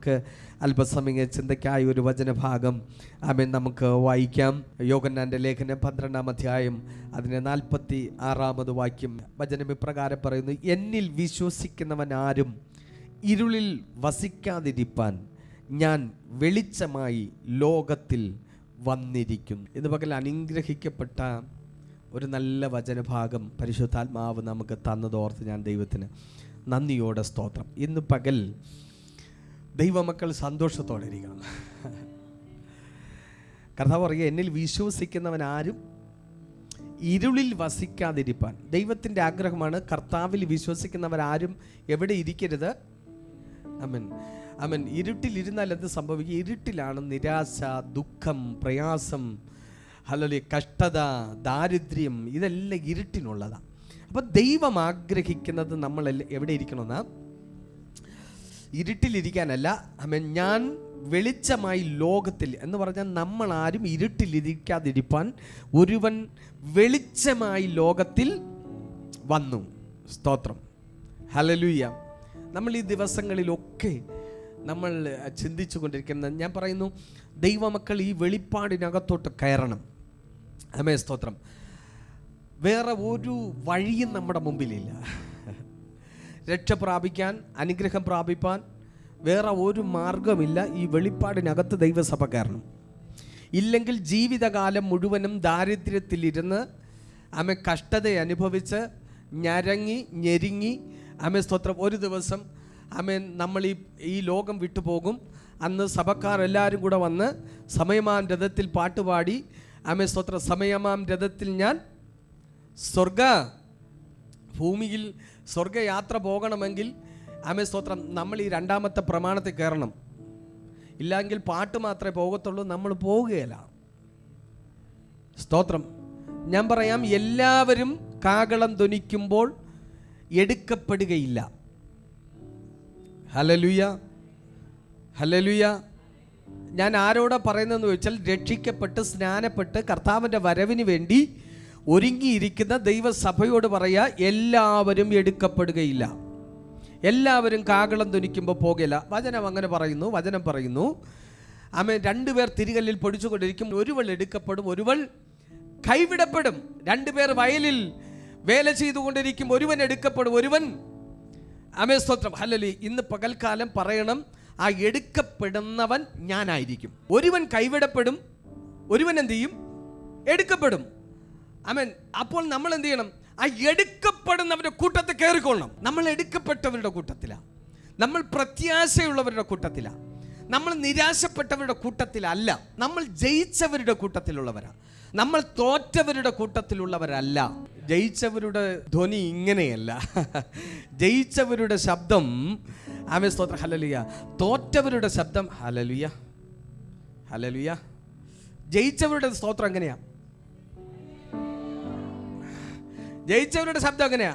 നമുക്ക് അല്പസമയ ചിന്തയ്ക്കായി ഒരു വചനഭാഗം നമുക്ക് വായിക്കാം. യോഹന്നാന്റെ ലേഖനം 12-ാം അധ്യായം അതിന് 46-ാമത് വാക്യം. വചനം ഇപ്രകാരം പറയുന്നു: എന്നിൽ വിശ്വസിക്കുന്നവൻ ആരും ഇരുളിൽ വസിക്കാതിരിപ്പാൻ ഞാൻ വെളിച്ചമായി ലോകത്തിൽ വന്നിരിക്കും. ഇന്ന് പകൽ അനുഗ്രഹിക്കപ്പെട്ട ഒരു നല്ല വചനഭാഗം പരിശുദ്ധാത്മാവ് നമുക്ക് തന്നതോർത്ത് ഞാൻ ദൈവത്തിന് നന്ദിയോടെ സ്തോത്രം. ഇന്ന് പകൽ ദൈവമക്കൾ സന്തോഷത്തോടെ ഇരിക്കണം. കർത്താവ് പറയുക, എന്നിൽ വിശ്വസിക്കുന്നവൻ ആരും ഇരുളിൽ വസിക്കാതിരിപ്പാൻ. ദൈവത്തിൻ്റെ ആഗ്രഹമാണ് കർത്താവിൽ വിശ്വസിക്കുന്നവരാരും എവിടെ ഇരിക്കരുത്. ആമേൻ ആമേൻ. ഇരുട്ടിലിരുന്നാൽ എന്ത് സംഭവിക്കും? ഇരുട്ടിലാണ് നിരാശ, ദുഃഖം, പ്രയാസം, കഷ്ടത, ദാരിദ്ര്യം, ഇതെല്ലാം ഇരുട്ടിനുള്ളതാണ്. അപ്പം ദൈവം ആഗ്രഹിക്കുന്നത് നമ്മൾ എവിടെ ഇരിക്കണമെന്നാ? ഇരുട്ടിലിരിക്കാനല്ല. ഞാൻ വെളിച്ചമായി ലോകത്തിൽ എന്ന് പറഞ്ഞാൽ നമ്മൾ ആരും ഇരുട്ടിലിരിക്കാതിരിപ്പാൻ ഒരുവൻ വെളിച്ചമായി ലോകത്തിൽ വന്നു. സ്തോത്രം, ഹല്ലേലൂയ. നമ്മൾ ഈ ദിവസങ്ങളിലൊക്കെ നമ്മൾ ചിന്തിച്ചു കൊണ്ടിരിക്കുന്നത്, ഞാൻ പറയുന്നു, ദൈവമക്കൾ ഈ വെളിപ്പാടിനകത്തോട്ട് കയറണം. ആമേൻ, സ്തോത്രം. വേറെ ഒരു വഴിയും നമ്മുടെ മുമ്പിലില്ല. രക്ഷ പ്രാപിക്കാൻ, അനുഗ്രഹം പ്രാപിപ്പാൻ വേറെ ഒരു മാർഗമില്ല. ഈ വെളിപ്പാടിനകത്ത് ദൈവസഭ കയറണം. ഇല്ലെങ്കിൽ ജീവിതകാലം മുഴുവനും ദാരിദ്ര്യത്തിലിരുന്ന് കഷ്ടത അനുഭവിച്ച് ഞെരുങ്ങി സ്തോത്രം, ഒരു ദിവസം നമ്മൾ ഈ ലോകം വിട്ടുപോകും. അന്ന് സഭക്കാരെല്ലാവരും കൂടെ വന്ന് സമയമാം രഥത്തിൽ പാട്ടുപാടി സ്തോത്ര, സമയമാം രഥത്തിൽ ഞാൻ ഭൂമിയിൽ സ്വർഗയാത്ര പോകണമെങ്കിൽ സ്തോത്രം നമ്മൾ ഈ 2-ാമത്തെ പ്രമാണത്തിൽ കയറണം. ഇല്ലെങ്കിൽ പാട്ട് മാത്രമേ പോകത്തുള്ളൂ, നമ്മൾ പോവുകയില്ല. സ്തോത്രം. ഞാൻ പറയാം, എല്ലാവരും കാഹളം ധ്വനിക്കുമ്പോൾ എടുക്കപ്പെടുകയില്ല. Hallelujah, hallelujah. ഞാൻ ആരോടാ പറയുന്നതെന്ന് ചോദിച്ചാൽ, രക്ഷിക്കപ്പെട്ട് സ്നാനപ്പെട്ട് കർത്താവിൻ്റെ വരവിന് വേണ്ടി ഒരുങ്ങിയിരിക്കുന്ന ദൈവസഭയോട് പറയുക, എല്ലാവരും എടുക്കപ്പെടുകയില്ല. എല്ലാവരും കാഹളം ധ്വനിക്കുമ്പോൾ പോകില്ല. വചനം അങ്ങനെ പറയുന്നു. വചനം പറയുന്നു, ആമേൻ, 2 പേർ തിരികല്ലിൽ പൊടിച്ചുകൊണ്ടിരിക്കും, ഒരുവൾ എടുക്കപ്പെടും, ഒരുവൾ കൈവിടപ്പെടും. 2 പേർ വയലിൽ വേല ചെയ്തുകൊണ്ടിരിക്കും, ഒരുവൻ എടുക്കപ്പെടും, ഒരുവൻ ആമേൻ, സ്തോത്രം, ഹല്ലേലൂയ. ഇന്ന് പകൽക്കാലം പറയണം, ആ എടുക്കപ്പെടുന്നവൻ ഞാനായിരിക്കും. ഒരുവൻ കൈവിടപ്പെടും, ഒരുവൻ എന്ത് ചെയ്യും? എടുക്കപ്പെടും. ആമേൻ. അപ്പോൾ നമ്മൾ എന്ത് ചെയ്യണം? ആ എടുക്കപ്പെടുന്നവരുടെ കൂട്ടത്തിൽ കയറിക്കൊള്ളണം. നമ്മൾ എടുക്കപ്പെട്ടവരുടെ കൂട്ടത്തിലാണ്, നമ്മൾ പ്രത്യാശയുള്ളവരുടെ കൂട്ടത്തിലാണ്, നമ്മൾ നിരാശപ്പെട്ടവരുടെ കൂട്ടത്തിലല്ല, നമ്മൾ ജയിച്ചവരുടെ കൂട്ടത്തിലുള്ളവരാണ്, നമ്മൾ തോറ്റവരുടെ കൂട്ടത്തിലുള്ളവരല്ല. ജയിച്ചവരുടെ ധ്വനി ഇങ്ങനെയല്ല. ജയിച്ചവരുടെ ശബ്ദം ആമേൻ, സ്തോത്രം, ഹല്ലേലൂയ. തോറ്റവരുടെ ശബ്ദം ഹല്ലേലൂയ, ഹല്ലേലൂയ. ജയിച്ചവരുടെ സ്തോത്രം എങ്ങനെയാ? ജയിച്ചവരുടെ ശബ്ദം എങ്ങനെയാ?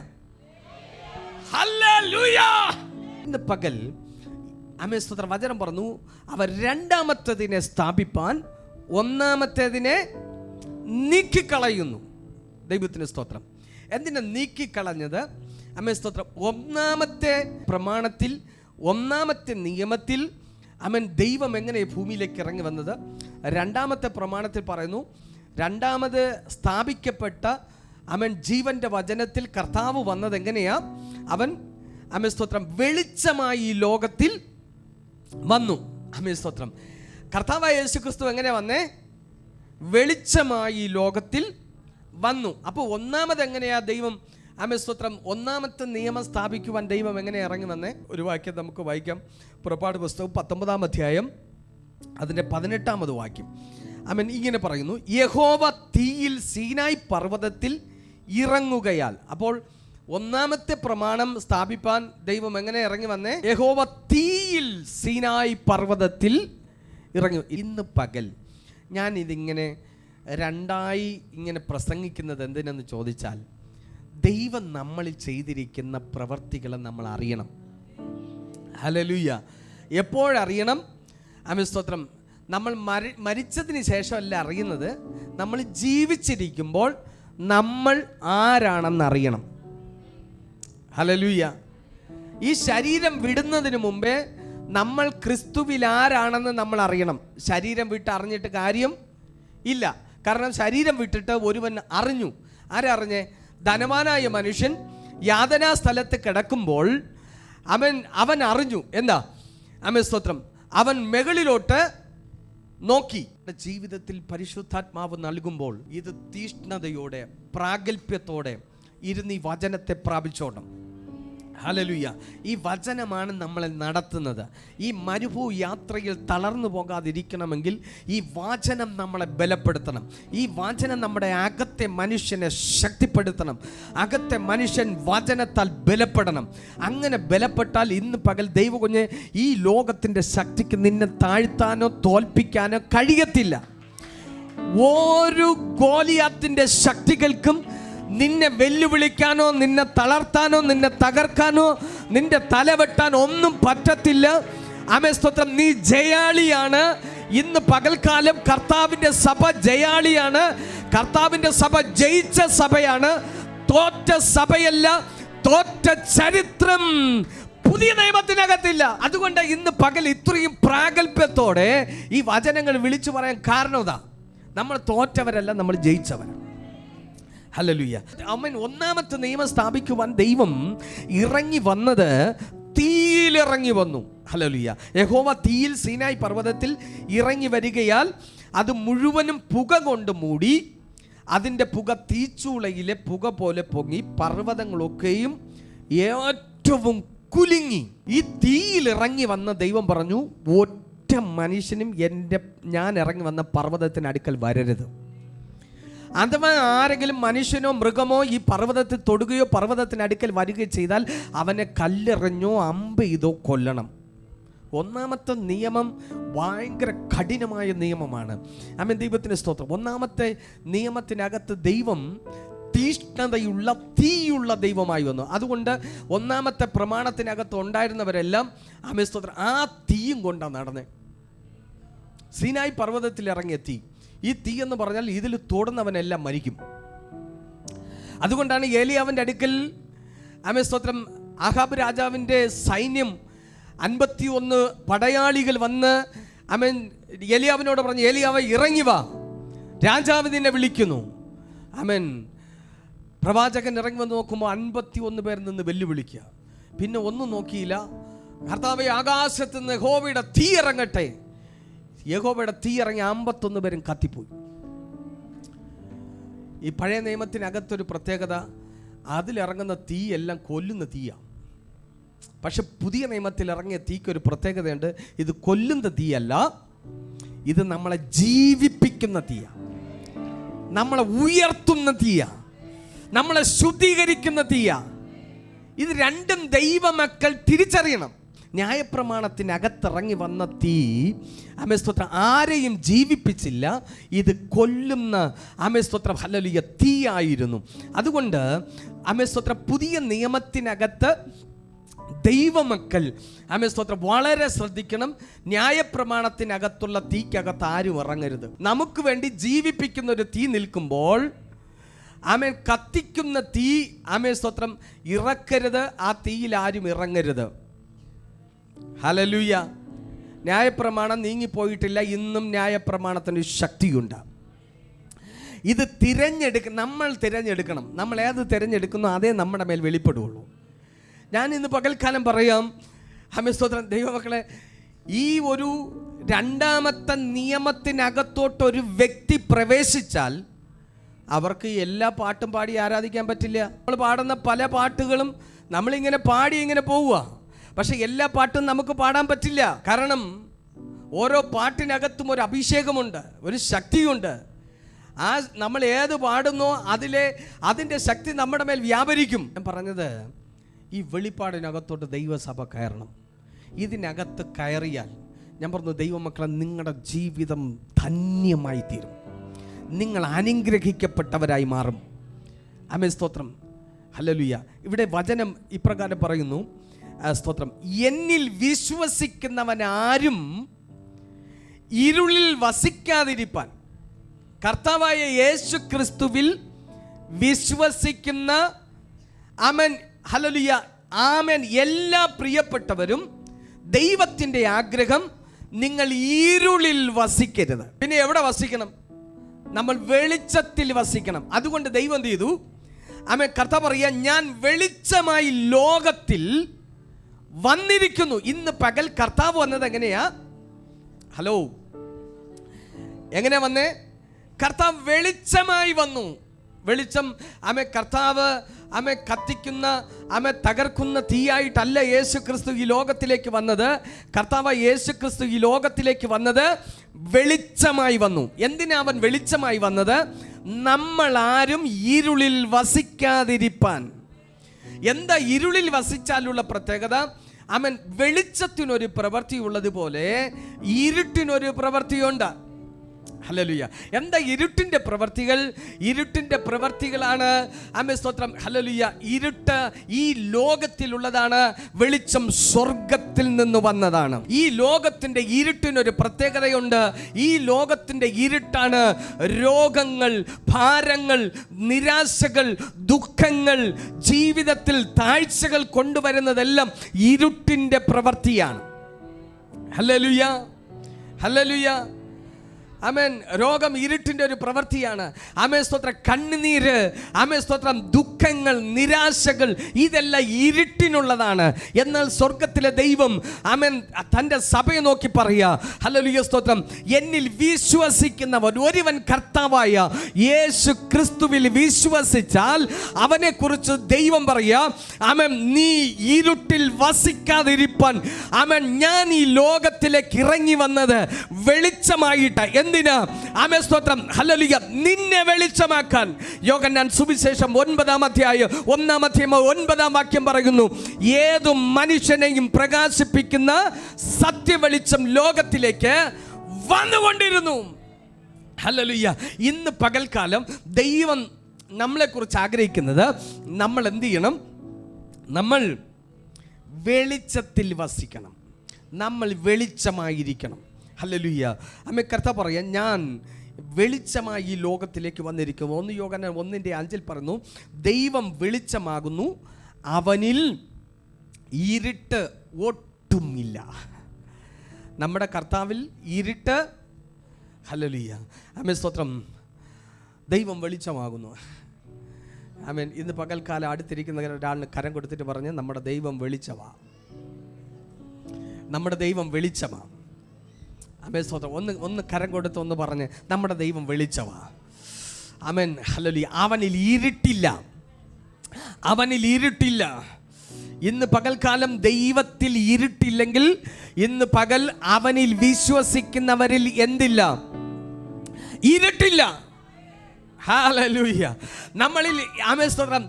ഹല്ലേലൂയ. ഇന്ന് പകൽ ആമേൻ, സ്തോത്രം, വചനം പറഞ്ഞു, അവർ 2-ാമത്തേതിനെ സ്ഥാപിപ്പാൻ 1-ാമത്തേതിനെ നീക്കിക്കളയുന്നു. ദൈവത്തിന് സ്തോത്രം. എന്തിനാ നീക്കിക്കളഞ്ഞത്? ആമേൻ, സ്തോത്രം. 1-ാമത്തെ പ്രമാണത്തിൽ, 1-ാമത്തെ നിയമത്തിൽ ദൈവം എങ്ങനെ ഭൂമിയിലേക്ക് ഇറങ്ങി വന്നത്? 2-ാമത്തെ പ്രമാണത്തിൽ പറയുന്നു, 2-ാമത് സ്ഥാപിക്കപ്പെട്ട ജീവന്റെ വചനത്തിൽ കർത്താവ് വന്നത് എങ്ങനെയാ? അവൻ സ്തോത്രം വെളിച്ചമായി ഈ ലോകത്തിൽ വന്നു. സ്തോത്രം. കർത്താവായ യേശുക്രിസ്തു എങ്ങനെ വന്നേ? വെളിച്ചമായി ഈ ലോകത്തിൽ വന്നു. അപ്പോൾ 1-ാമത് എങ്ങനെയാ ദൈവം സ്തോത്രം 1-ാമത്തെ നിയമം സ്ഥാപിക്കുവാൻ ദൈവം എങ്ങനെ ഇറങ്ങി വന്നേ? ഒരു വാക്യം നമുക്ക് വായിക്കാം. പുറപ്പാട് പുസ്തകം 19-ാം അധ്യായം അതിൻ്റെ 18-ാമത് വാക്യം. ഇങ്ങനെ പറയുന്നു, യഹോവ തീയിൽ സീനായി പർവ്വതത്തിൽ ഇറങ്ങുകയാൽ. അപ്പോൾ 1-ാമത്തെ പ്രമാണം സ്ഥാപിപ്പാൻ ദൈവം എങ്ങനെ ഇറങ്ങി വന്നേ? യഹോവ തീയിൽ സീനായി പർവ്വതത്തിൽ ഇറങ്ങി. ഇന്ന് പകൽ ഞാൻ ഇതിങ്ങനെ 2ആയി ഇങ്ങനെ പ്രസംഗിക്കുന്നത് എന്തിനെന്ന് ചോദിച്ചാൽ, ദൈവം നമ്മളിൽ ചെയ്തിരിക്കുന്ന പ്രവർത്തികളെ നമ്മൾ അറിയണം. ഹല്ലേലൂയ. എപ്പോഴറിയണം? ആമേൻ, സ്തോത്രം. നമ്മൾ മരിച്ചതിന് ശേഷമല്ല അറിയുന്നത്, നമ്മൾ ജീവിച്ചിരിക്കുമ്പോൾ നമ്മൾ ആരാണെന്ന് അറിയണം. ഹല്ലേലൂയ. ഈ ശരീരം വിടുന്നതിന് മുമ്പേ നമ്മൾ ക്രിസ്തുവിൽ ആരാണെന്ന് നമ്മൾ അറിയണം. ശരീരം വിട്ട് അറിഞ്ഞിട്ട് കാര്യം ഇല്ല. കാരണം ശരീരം വിട്ടിട്ട് ഒരുവൻ അറിഞ്ഞു. ആരറിഞ്ഞേ? ധനവാനായ മനുഷ്യൻ യാതനാ സ്ഥലത്ത് കിടക്കുമ്പോൾ അവൻ അറിഞ്ഞു. എന്താ? ആമേൻ, സ്തോത്രം. അവൻ മുകളിലോട്ട് നോക്കി. ജീവിതത്തിൽ പരിശുദ്ധാത്മാവ് നൽകുമ്പോൾ ഇത് തീഷ്ണതയോടെ പ്രാഗൽഭ്യത്തോടെ ഇരുന്ന് ഈ വചനത്തെ പ്രാപിച്ചോണം. ഹല്ലേലൂയ. ഈ വചനമാണ് നമ്മളെ നടത്തുന്നത്. ഈ മരുഭൂ യാത്രയിൽ തളർന്നു പോകാതിരിക്കണമെങ്കിൽ ഈ വചനം നമ്മളെ ബലപ്പെടുത്തണം. ഈ വചനം നമ്മുടെ അകത്തെ മനുഷ്യനെ ശക്തിപ്പെടുത്തണം. അകത്തെ മനുഷ്യൻ വചനത്താൽ ബലപ്പെടണം. അങ്ങനെ ബലപ്പെട്ടാൽ ഇന്ന് പകൽ ദൈവകുഞ്ഞെ ഈ ലോകത്തിൻ്റെ ശക്തിക്ക് നിന്നെ താഴ്ത്താനോ തോൽപ്പിക്കാനോ കഴിയത്തില്ല. ഒരു ഗോലിയാത്തിൻ്റെ ശക്തികൾക്കും നിന്നെ വെല്ലുവിളിക്കാനോ നിന്നെ തളർത്താനോ നിന്നെ തകർക്കാനോ നിന്റെ തല വെട്ടാനോ ഒന്നും പറ്റത്തില്ല. ആമേൻ, സ്തോത്രം. നീ ജയാളിയാണ്. ഇന്ന് പകൽക്കാലം കർത്താവിൻ്റെ സഭ ജയാളിയാണ്. കർത്താവിൻ്റെ സഭ ജയിച്ച സഭയാണ്. തോറ്റ സഭയല്ല, തോറ്റ ചരിത്രം പുതിയ നിയമത്തിനകത്തില്ല. അതുകൊണ്ട് ഇന്ന് പകൽ ഇത്രയും പ്രാഗൽഭ്യത്തോടെ ഈ വചനങ്ങൾ വിളിച്ചു പറയാൻ കാരണം ഇതാ, നമ്മൾ തോറ്റവരല്ല, നമ്മൾ ജയിച്ചവരാണ്. ഹല്ലേലൂയ. ആമേൻ. ഒന്നാമത്തെ നിയമം സ്ഥാപിക്കുവാൻ ദൈവം ഇറങ്ങി വന്നത് തീയിലിറങ്ങി വന്നു. ഹല്ലേലൂയ. യഹോവ തീയിൽ സീനായി പർവ്വതത്തിൽ ഇറങ്ങി വരികയാൽ അത് മുഴുവനും പുക കൊണ്ട് മൂടി. അതിൻ്റെ പുക തീച്ചൂളയിലെ പുക പോലെ പൊങ്ങി പർവ്വതങ്ങളൊക്കെയും ഏറ്റവും കുലുങ്ങി. ഈ തീയിൽ ഇറങ്ങി വന്ന ദൈവം പറഞ്ഞു, ഒറ്റ മനുഷ്യനും ഞാൻ ഇറങ്ങി വന്ന പർവ്വതത്തിന് അടുക്കൽ വരരുത്. അഥവാ ആരെങ്കിലും മനുഷ്യനോ മൃഗമോ ഈ പർവ്വതത്തിൽ തൊടുകയോ പർവ്വതത്തിനടുക്കൽ വരികയോ ചെയ്താൽ അവനെ കല്ലെറിഞ്ഞോ അമ്പ് ചെയ്തോ കൊല്ലണം. ഒന്നാമത്തെ നിയമം ഭയങ്കര കഠിനമായ നിയമമാണ്. ആമേൻ, ദൈവത്തിന് സ്തോത്രം. ഒന്നാമത്തെ നിയമത്തിനകത്ത് ദൈവം തീഷ്ണതയുള്ള തീയുള്ള ദൈവമായി വന്നു. അതുകൊണ്ട് ഒന്നാമത്തെ പ്രമാണത്തിനകത്ത് ഉണ്ടായിരുന്നവരെല്ലാം ആമേൻ, സ്തോത്രം, ആ തീയും കൊണ്ടാണ് നടന്നത്. സീനായി പർവ്വതത്തിൽ ഇറങ്ങിയ തീ. ഈ തീ എന്ന് പറഞ്ഞാൽ ഇതിൽ തൊടുന്നവനെല്ലാം മരിക്കും. അതുകൊണ്ടാണ് ഏലിയാവിൻ്റെ അടുക്കൽ ആമേൻ, സ്തോത്രം, ആഹാബ് രാജാവിൻ്റെ സൈന്യം 51 പടയാളികൾ വന്ന് ആമേൻ ഏലിയാവിനോട് പറഞ്ഞു, ഏലിയാവേ ഇറങ്ങി വാ, രാജാവ് നിന്നെ വിളിക്കുന്നു. ആമേൻ. പ്രവാചകൻ ഇറങ്ങി വന്ന് നോക്കുമ്പോൾ 51 പേർ നിന്ന് വെല്ലുവിളിക്കുക. പിന്നെ ഒന്നും നോക്കിയില്ല. കർത്താവേ, ആകാശത്ത് നിന്ന് യഹോവയുടെ തീ ഇറങ്ങട്ടെ. യഹോവയുടെ തീ ഇറങ്ങി 51 പേരും കത്തിപ്പോയി. ഈ പഴയ നിയമത്തിനകത്തൊരു പ്രത്യേകത, അതിലിറങ്ങുന്ന തീ എല്ലാം കൊല്ലുന്ന തീയാണ്. പക്ഷെ പുതിയ നിയമത്തിൽ ഇറങ്ങിയ തീക്കൊരു പ്രത്യേകതയുണ്ട്. ഇത് കൊല്ലുന്ന തീയല്ല, ഇത് നമ്മളെ ജീവിപ്പിക്കുന്ന തീയാണ്, നമ്മളെ ഉയർത്തുന്ന തീയാണ്, നമ്മളെ ശുദ്ധീകരിക്കുന്ന തീയാണ്. ഇത് രണ്ടും ദൈവമക്കൾ തിരിച്ചറിയണം. ന്യായപ്രമാണത്തിനകത്തിറങ്ങി വന്ന തീ ആമേൻ, സ്തോത്രം, ആരെയും ജീവിപ്പിച്ചില്ല. ഇത് കൊല്ലുന്ന ആമേൻ, സ്തോത്രം, ഹല്ലേലൂയ, തീയായിരുന്നു. അതുകൊണ്ട് ആമേൻ, സ്തോത്രം, പുതിയ നിയമത്തിനകത്ത് ദൈവമക്കൾ ആമേൻ, സ്തോത്രം, വളരെ ശ്രദ്ധിക്കണം. ന്യായപ്രമാണത്തിനകത്തുള്ള തീക്കകത്ത് ആരും ഇറങ്ങരുത്. നമുക്ക് വേണ്ടി ജീവിപ്പിക്കുന്ന ഒരു തീ നിൽക്കുമ്പോൾ ആമേൻ, കത്തിക്കുന്ന തീ ആമേൻ, സ്തോത്രം, ഇറക്കരുത്. ആ തീയിൽ ആരും ഇറങ്ങരുത്. ഹല്ലേലൂയ. ന്യായപ്രമാണം നീങ്ങിപ്പോയിട്ടില്ല. ഇന്നും ന്യായപ്രമാണത്തിന് ശക്തിയുണ്ട്. ഇത് നമ്മൾ തിരഞ്ഞെടുക്കണം. നമ്മൾ ഏത് തിരഞ്ഞെടുക്കുന്നോ അതേ നമ്മുടെ മേൽ വെളിപ്പെടുകയുള്ളൂ. ഞാൻ ഇന്ന് പകൽക്കാലം പറയാം, ആമേൻ, സ്തോത്രം, ദൈവമക്കളെ, ഈ ഒരു രണ്ടാമത്തെ നിയമത്തിനകത്തോട്ടൊരു വ്യക്തി പ്രവേശിച്ചാൽ അവർക്ക് എല്ലാ പാട്ടും പാടി ആരാധിക്കാൻ പറ്റില്ല. നമ്മൾ പാടുന്ന പല പാട്ടുകളും നമ്മളിങ്ങനെ പാടി ഇങ്ങനെ പോവുക. പക്ഷെ എല്ലാ പാട്ടും നമുക്ക് പാടാൻ പറ്റില്ല. കാരണം ഓരോ പാട്ടിനകത്തും ഒരു അഭിഷേകമുണ്ട്, ഒരു ശക്തിയുണ്ട്. ആ നമ്മൾ ഏത് പാടുന്നോ അതിൻ്റെ ശക്തി നമ്മുടെ മേൽ വ്യാപരിക്കും. ഞാൻ പറഞ്ഞത്, ഈ വെളിപ്പാടിനകത്തോട്ട് ദൈവസഭ കയറണം. ഇതിനകത്ത് കയറിയാൽ ഞാൻ പറഞ്ഞു, ദൈവമക്കളെ, നിങ്ങളുടെ ജീവിതം ധന്യമായി തീരും. നിങ്ങൾ അനുഗ്രഹിക്കപ്പെട്ടവരായി മാറും. ആമേൻ, സ്തോത്രം, ഹല്ലേലൂയ. ഇവിടെ വചനം ഇപ്രകാരം പറയുന്നു, സ്തോത്രം, എന്നിൽ വിശ്വസിക്കുന്നവൻ ആരും ഇരുളിൽ വസിക്കാതിരിപ്പാൻ. കർത്താവായ യേശു ക്രിസ്തുവിൽ വിശ്വസിക്കുന്ന ആമേൻ, ഹല്ലേലൂയ, ആമേൻ, എല്ലാ പ്രിയപ്പെട്ടവരും ദൈവത്തിൻ്റെ ആഗ്രഹം നിങ്ങൾ ഇരുളിൽ വസിക്കരുത്. പിന്നെ എവിടെ വസിക്കണം? നമ്മൾ വെളിച്ചത്തിൽ വസിക്കണം. അതുകൊണ്ട് ദൈവം എന്ത് ചെയ്തു? കർത്താവ് പറയാ, ഞാൻ വെളിച്ചമായി ലോകത്തിൽ വന്നിരിക്കുന്നു. ഇന്ന് പകൽ കർത്താവ് വന്നത് എങ്ങനെയാ? ഹലോ, എങ്ങനെ വന്നേ? കർത്താവ് വെളിച്ചമായി വന്നു. വെളിച്ചം കർത്താവ് കത്തിക്കുന്ന തകർക്കുന്ന തീയായിട്ടല്ല യേശു ക്രിസ്തു ഈ ലോകത്തിലേക്ക് വന്നത്. കർത്താവ് യേശു ക്രിസ്തു ഈ ലോകത്തിലേക്ക് വന്നത് വെളിച്ചമായി വന്നു. എന്തിനാ അവൻ വെളിച്ചമായി വന്നത്? നമ്മൾ ആരും ഇരുളിൽ വസിക്കാതിരിപ്പാൻ. എന്താ ഇരുളിൽ വസിച്ചാലുള്ള പ്രത്യേകത? വെളിച്ചത്തിനൊരു പ്രവൃത്തി ഉള്ളതുപോലെ ഇരുട്ടിനൊരു പ്രവൃത്തിയുണ്ട്. ഹല്ലേലൂയ. എന്താ ഇരുട്ടിൻ്റെ പ്രവർത്തികൾ? ഇരുട്ടിൻ്റെ പ്രവർത്തികളാണ് സ്തോത്രം, ഹല്ലേലൂയ, ഇരുട്ട് ഈ ലോകത്തിലുള്ളതാണ്. വെളിച്ചം സ്വർഗത്തിൽ നിന്ന് വന്നതാണ്. ഈ ലോകത്തിൻ്റെ ഇരുട്ടിനൊരു പ്രത്യേകതയുണ്ട്. ഈ ലോകത്തിൻ്റെ ഇരുട്ടാണ് രോഗങ്ങൾ, ഭാരങ്ങൾ, നിരാശകൾ, ദുഃഖങ്ങൾ, ജീവിതത്തിൽ താഴ്ചകൾ കൊണ്ടുവരുന്നതെല്ലാം ഇരുട്ടിൻ്റെ പ്രവൃത്തിയാണ്. Hallelujah, hallelujah. രോഗം ഇരുട്ടിൻ്റെ ഒരു പ്രവൃത്തിയാണ്. സ്തോത്രം, കണ്ണുനീര്, സ്തോത്രം, ദുഃഖങ്ങൾ, നിരാശകൾ, ഇതെല്ലാം ഇരുട്ടിനുള്ളതാണ്. എന്നാൽ സ്വർഗത്തിലെ ദൈവം തൻ്റെ സഭയെ നോക്കി പറയാ, ഹല്ലേലൂയ, സ്തോത്രം, എന്നിൽ വിശ്വസിക്കുന്നവൻ ഒരുവൻ കർത്താവായ യേശു ക്രിസ്തുവിൽ വിശ്വസിച്ചാൽ അവനെ കുറിച്ച് ദൈവം പറയാ, നീ ഇരുട്ടിൽ വസിക്കാതിരിപ്പാൻ ഞാൻ ഈ ലോകത്തിലേക്ക് ഇറങ്ങി വന്നത് വെളിച്ചമായിട്ട്. എന്തിനാ? സ്തോത്രം, ഹല്ലേലൂയ, നിന്നെ വെളിച്ചമാക്കാൻ. യോഹന്നാൻ സുവിശേഷം 9-ാം അധ്യായം 1-ാം വാക്യം പറയുന്നു, ഏതു മനുഷ്യനെയും പ്രകാശിപ്പിക്കുന്ന സത്യവെളിച്ചം ലോകത്തിലേക്ക് വന്നുകൊണ്ടിരുന്നു. ഹല്ലേലൂയ. ഇന്ന് പകൽക്കാലം ദൈവം നമ്മളെക്കുറിച്ച് ആഗ്രഹിക്കുന്നത് നമ്മൾ എന്ത് ചെയ്യണം? നമ്മൾ വെളിച്ചത്തിൽ വസിക്കണം. നമ്മൾ വെളിച്ചമായിരിക്കണം. ഹല്ലേലൂയ. കർത്താവ് പറയാം, ഞാൻ വെളിച്ചമായി ഈ ലോകത്തിലേക്ക് വന്നിരിക്കുന്നു. 1 യോഹന്നാൻ 1:5 പറയുന്നു, ദൈവം വെളിച്ചമാകുന്നു, അവനിൽ ഇരുട്ട് ഒട്ടുമില്ല. നമ്മുടെ കർത്താവിൽ ഇരുട്ട്, ഹല്ലേലൂയ, സ്തോത്രം, ദൈവം വെളിച്ചമാകുന്നു. ഇന്ന് പകൽക്കാലം അടുത്തിരിക്കുന്ന ഒരാളിന് കരം കൊടുത്തിട്ട് പറഞ്ഞ്, നമ്മുടെ ദൈവം വെളിച്ചമാ, നമ്മുടെ ദൈവം വെളിച്ചമാ. സ്തോത്രം, ഒന്ന് കരം കൊടുത്ത് ഒന്ന് പറഞ്ഞ്, നമ്മുടെ ദൈവം വെളിച്ചമാ. ഹല്ലേലൂയ. അവനിൽ ഇരുട്ടില്ല, അവനിൽ ഇരുട്ടില്ല. ഇന്ന് പകൽക്കാലം ദൈവത്തിൽ ഇരുട്ടില്ലെങ്കിൽ ഇന്ന് പകൽ അവനിൽ വിശ്വസിക്കുന്നവരിൽ എന്തില്ല? ഇരുട്ടില്ല. ഹല്ലേലൂയ. നമ്മളിൽ സ്തോത്രം,